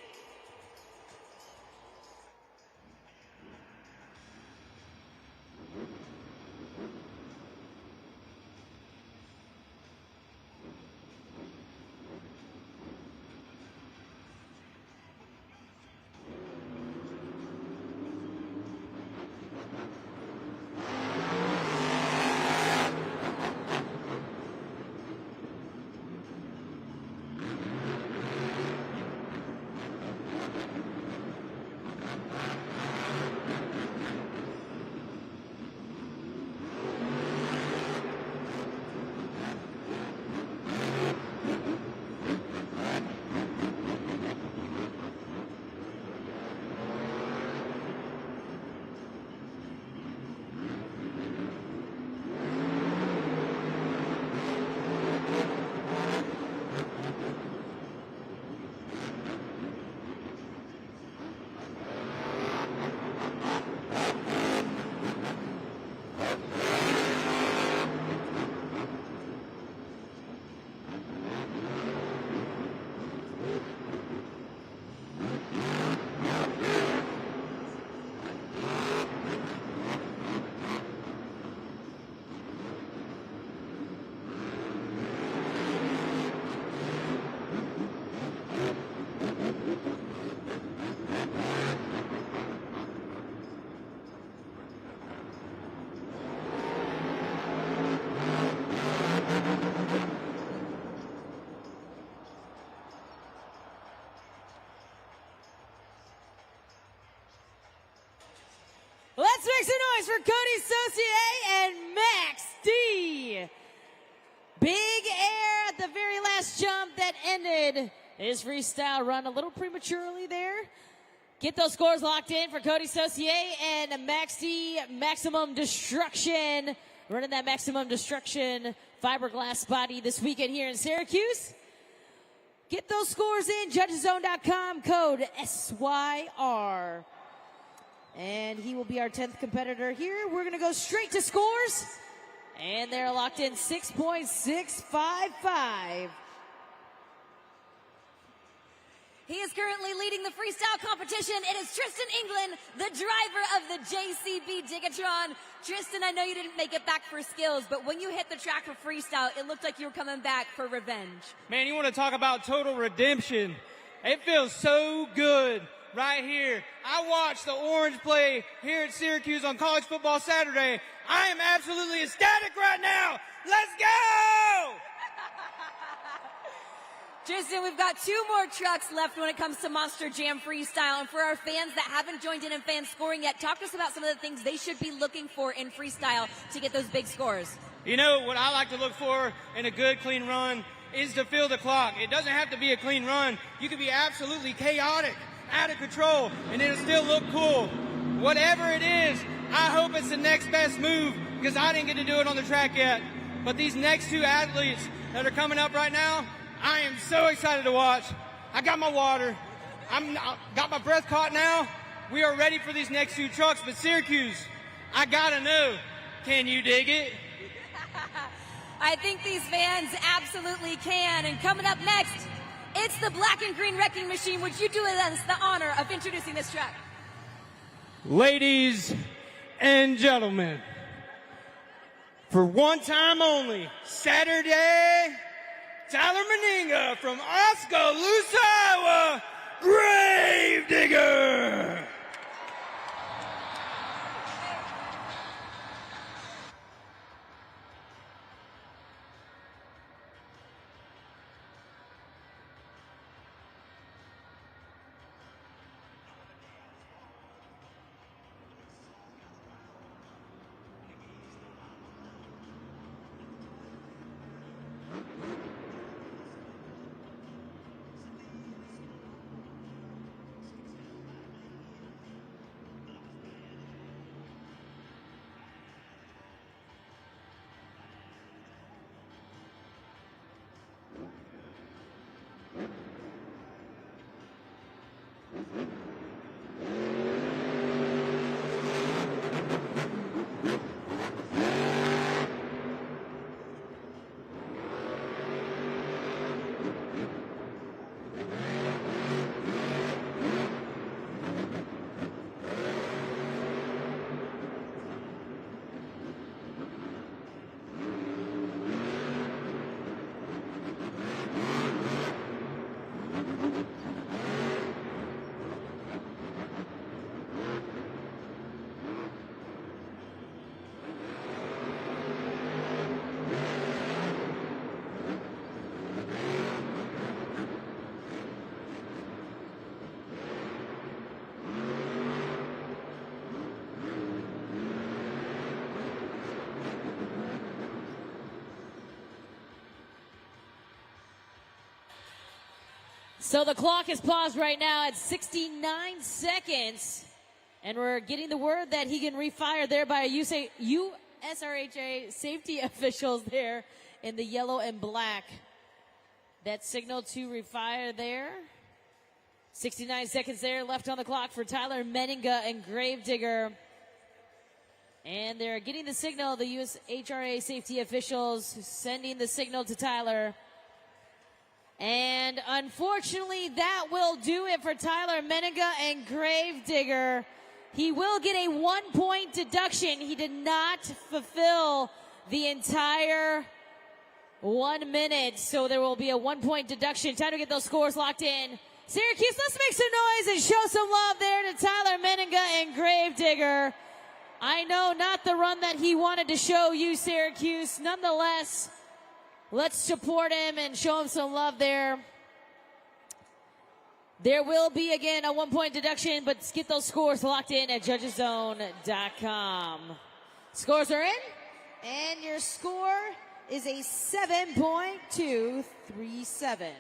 Let's make some noise for Cody Saucier and Max D. Big air at the very last jump that ended his freestyle run a little prematurely there. Get those scores locked in for Cody Saucier and Max D. Maximum Destruction. Running that Maximum Destruction fiberglass body this weekend here in Syracuse. Get those scores in. Judgeszone.com, code SYR. And he will be our 10th competitor here. We're going to go straight to scores. And they're locked in 6.655. He is currently leading the freestyle competition. It is Tristan England, the driver of the JCB Digatron. Tristan, I know you didn't make it back for skills, but when you hit the track for freestyle, it looked like you were coming back for revenge. Man, you want to talk about total redemption. It feels so good right here. I watched the Orange play here at Syracuse on College Football Saturday. I am absolutely ecstatic right now. Let's go! Tristan, we've got 2 more trucks left when it comes to Monster Jam Freestyle. And for our fans that haven't joined in fan scoring yet, talk to us about some of the things they should be looking for in freestyle to get those big scores. You know, what I like to look for in a good, clean run is to fill the clock. It doesn't have to be a clean run. You can be absolutely chaotic, out of control, and it'll still look cool. Whatever it is, I hope it's the next best move, because I didn't get to do it on the track yet. But these next 2 athletes that are coming up right now, I am so excited to watch. I got my water. I got my breath caught now. We are ready for these next 2 trucks, but Syracuse, I gotta know, can you dig it? I think these fans absolutely can. And coming up next, it's the Black and Green Wrecking Machine. Would you do us the honor of introducing this truck? Ladies and gentlemen, for one time only, Saturday, Tyler Meninga from Oskaloosa, Iowa, Gravedigger. So the clock is paused right now at 69 seconds. And we're getting the word that he can refire there by USRHA safety officials there in the yellow and black. That signal to refire there. 69 seconds there left on the clock for Tyler Meninga and Gravedigger. And they're getting the signal, the USHRA safety officials sending the signal to Tyler. And unfortunately, that will do it for Tyler Meninga and Gravedigger. He will get a 1-point deduction. He did not fulfill the entire 1 minute, so there will be a 1-point deduction. Time to get those scores locked in. Syracuse, let's make some noise and show some love there to Tyler Meninga and Gravedigger. I know not the run that he wanted to show you, Syracuse. Nonetheless, let's support him and show him some love there. There will be, again, a 1-point deduction, but get those scores locked in at judgeszone.com. Scores are in, and your score is a 7.237.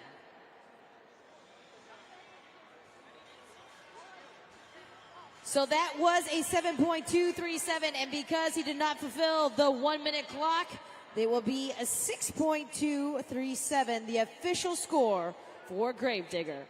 So that was a 7.237, and because he did not fulfill the 1-minute clock, there will be a 6.237, the official score for Gravedigger.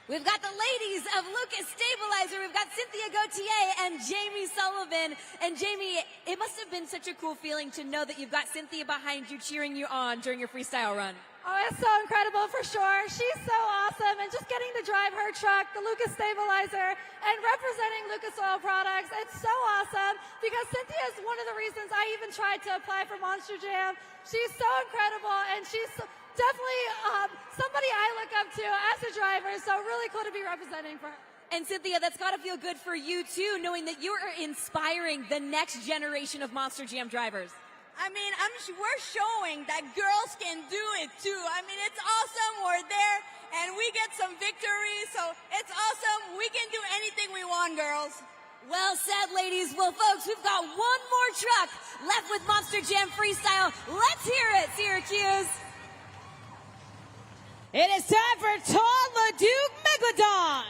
We've got the ladies of Lucas Stabilizer. We've got Cynthia Gauthier and Jamie Sullivan. And Jamie, it must have been such a cool feeling to know that you've got Cynthia behind you cheering you on during your freestyle run. Oh, it's so incredible for sure. She's so awesome. And just getting to drive her truck, the Lucas Stabilizer, and representing Lucas Oil Products, it's so awesome because Cynthia is one of the reasons I even tried to apply for Monster Jam. She's so incredible, and she's definitely somebody I look up to as a driver, so really cool to be representing for her. And Cynthia, that's got to feel good for you too, knowing that you are inspiring the next generation of Monster Jam drivers. I mean, we're showing that girls can do it too. I mean, it's awesome. We're there, and we get some victories, so it's awesome. We can do anything we want, girls. Well said, ladies. Well, folks, we've got one more truck left with Monster Jam Freestyle. Let's hear it, Syracuse. It is time for Toro Loco Megalodon.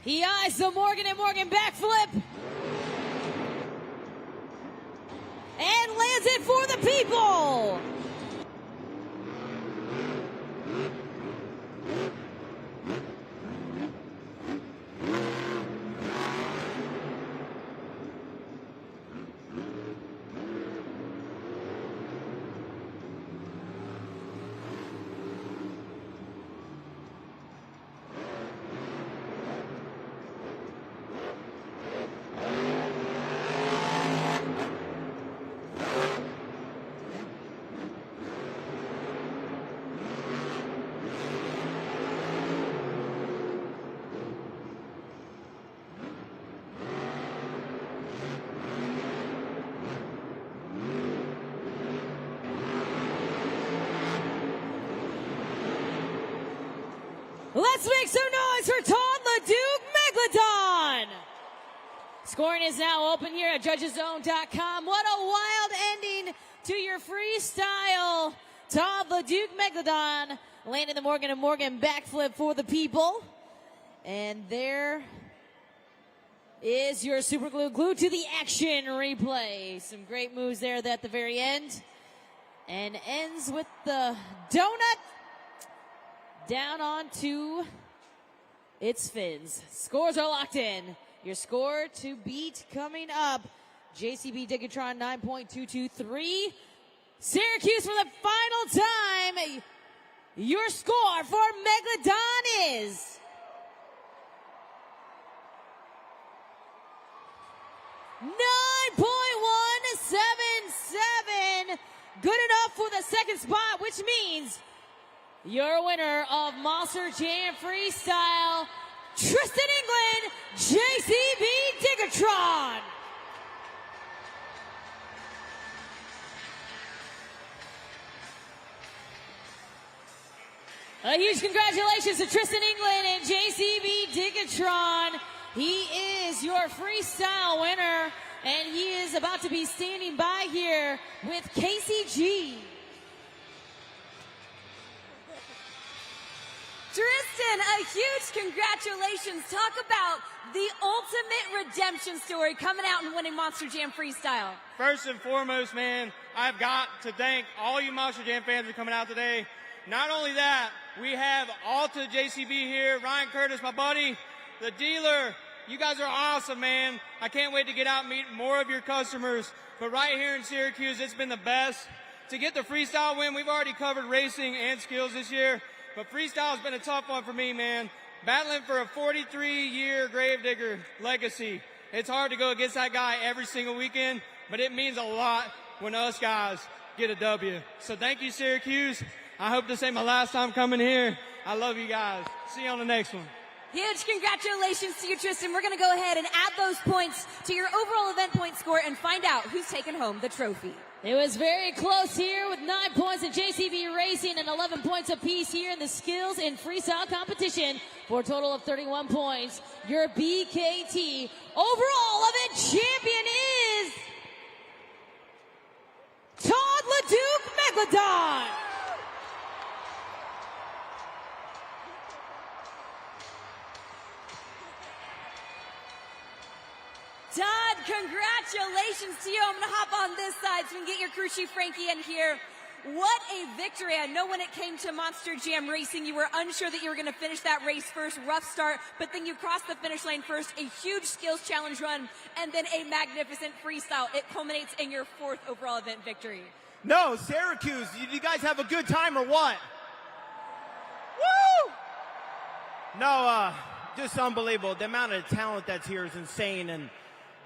He eyes the Morgan & Morgan backflip. And lands it for the people. Let's make some noise for Toro Loco Megalodon. Scoring is now open here at judgeszone.com. What a wild ending to your freestyle. Toro Loco Megalodon landing the Morgan & Morgan backflip for the people. And there is your super glue glued to the action replay. Some great moves there at the very end. And ends with the donut down onto its fins. Scores are locked in. Your score to beat coming up. JCB Digatron 9.223. Syracuse for the final time. Your score for Megalodon is 9.177. Good enough for the second spot, which means your winner of Monster Jam Freestyle, Tristan England, JCB Digatron. A huge congratulations to Tristan England and JCB Digatron. He is your freestyle winner, and he is about to be standing by here with KCG. Tristan, a huge congratulations. Talk about the ultimate redemption story coming out and winning Monster Jam Freestyle. First and foremost, man, I've got to thank all you Monster Jam fans for coming out today. Not only that, we have Alta JCB here, Ryan Curtis, my buddy, the dealer. You guys are awesome, man. I can't wait to get out and meet more of your customers. But right here in Syracuse, it's been the best. To get the freestyle win, we've already covered racing and skills this year. But freestyle has been a tough one for me, man. Battling for a 43-year Gravedigger legacy. It's hard to go against that guy every single weekend, but it means a lot when us guys get a W. So thank you, Syracuse. I hope this ain't my last time coming here. I love you guys. See you on the next one. Huge congratulations to you, Tristan. We're going to go ahead and add those points to your overall event point score and find out who's taking home the trophy. It was very close here with 9 points in JCB Racing and 11 points apiece here in the skills in freestyle competition for a total of 31 points. Your BKT overall event champion is Todd LeDuc Megalodon. Todd, congratulations to you. I'm going to hop on this side so we can get your crew chief Frankie in here. What a victory. I know when it came to Monster Jam Racing, you were unsure that you were going to finish that race first. Rough start, but then you crossed the finish line first. A huge skills challenge run, and then a magnificent freestyle. It culminates in your 4th overall event victory. No, Syracuse, you guys have a good time or what? Woo! No, just unbelievable. The amount of talent that's here is insane, and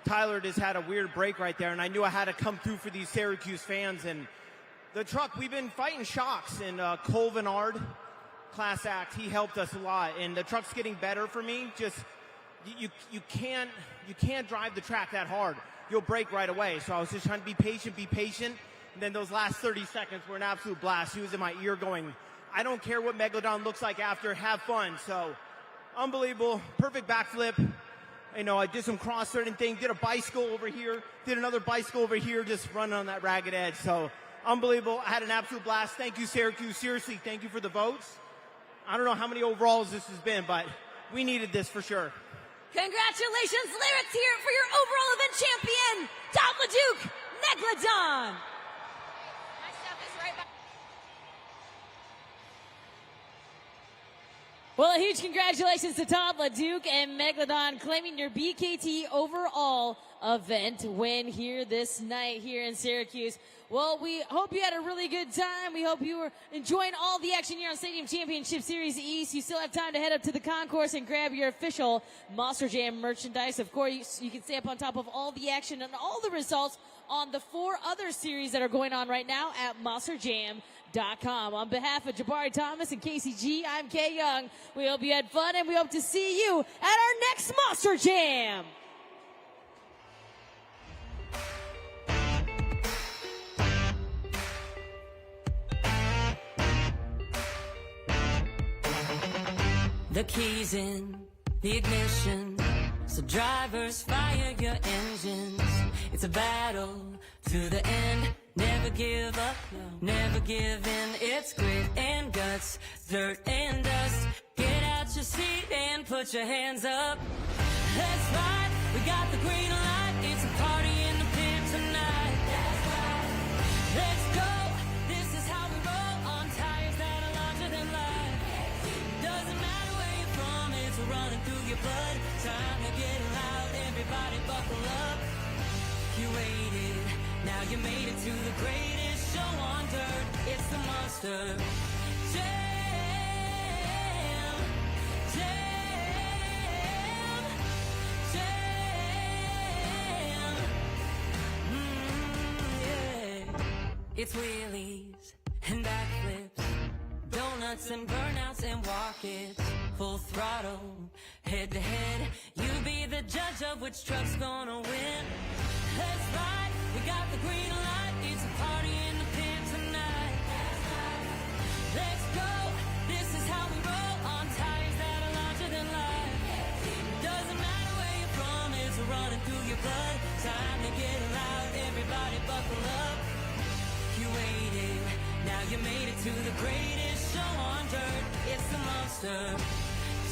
Tyler just had a weird break right there, and I knew I had to come through for these Syracuse fans. And the truck, we've been fighting shocks, and Cole Venard, class act, he helped us a lot. And the truck's getting better for me. Just you can't drive the track that hard. You'll break right away. So I was just trying to be patient. And then those last 30 seconds were an absolute blast. He was in my ear going, I don't care what Megalodon looks like after. Have fun. So unbelievable, perfect backflip. You know, I did some cross-threading thing, did a bicycle over here, did another bicycle over here, just running on that ragged edge. So, unbelievable. I had an absolute blast. Thank you, Syracuse. Seriously, thank you for the votes. I don't know how many overalls this has been, but we needed this for sure. Congratulations, Lyrics here for your overall event champion, Todd LeDuc Megalodon. My stuff is right back. Well, a huge congratulations to Todd LeDuc and Megalodon claiming your BKT overall event win here this night here in Syracuse. Well, we hope you had a really good time. We hope you were enjoying all the action here on Stadium Championship Series East. You still have time to head up to the concourse and grab your official Monster Jam merchandise. Of course, you can stay up on top of all the action and all the results on the 4 other series that are going on right now at MonsterJam.com. On behalf of Jabari Thomas and Casey G, I'm Kay Young. We hope you had fun, and we hope to see you at our next Monster Jam. The keys in the ignition, so drivers fire your engines. It's a battle to the end. Never give up, never give in. It's grit and guts, dirt and dust. Get out your seat and put your hands up. Let's ride, we got the green light. It's a party in the pit tonight. That's right. Let's go, this is how we roll on tires that are larger than life. Doesn't matter where you're from, it's running through your blood. Time to get loud, everybody buckle up. You waited, now you made it to the greatest show on dirt. It's the Monster Jam, Jam, Jam. Yeah. It's wheelies and backflips, donuts and burnouts and walk-its. Full throttle, head to head. You be the judge of which truck's gonna win. Let's ride, we got the green light. It's a party in the pit tonight. Let's go, this is how we roll on tires that are larger than life. Doesn't matter where you're from, it's running through your blood. Time to get loud, everybody buckle up. You waited, now you made it to the greatest show on dirt. It's It's the Monster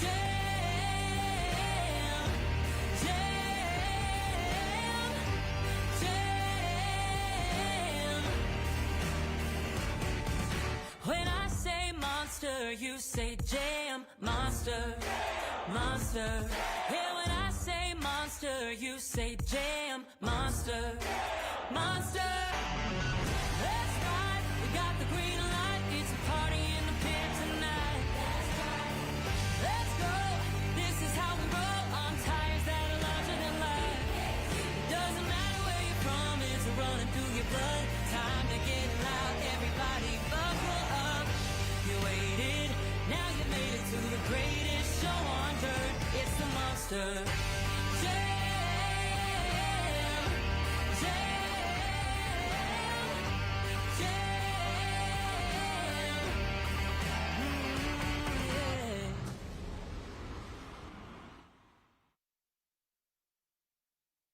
Jam. When I say monster, you say jam. Monster, monster. Yeah, when I say monster, you say jam. Monster, monster. That's right, we got the green light. It's a party in the pit tonight. Let's go, this is how we roll on tires that are larger than life. It doesn't matter where you're from, it's running through your blood. Time to get loud, everybody buckle up. You waited, now you made it to the greatest show on dirt. It's the Monster Jam.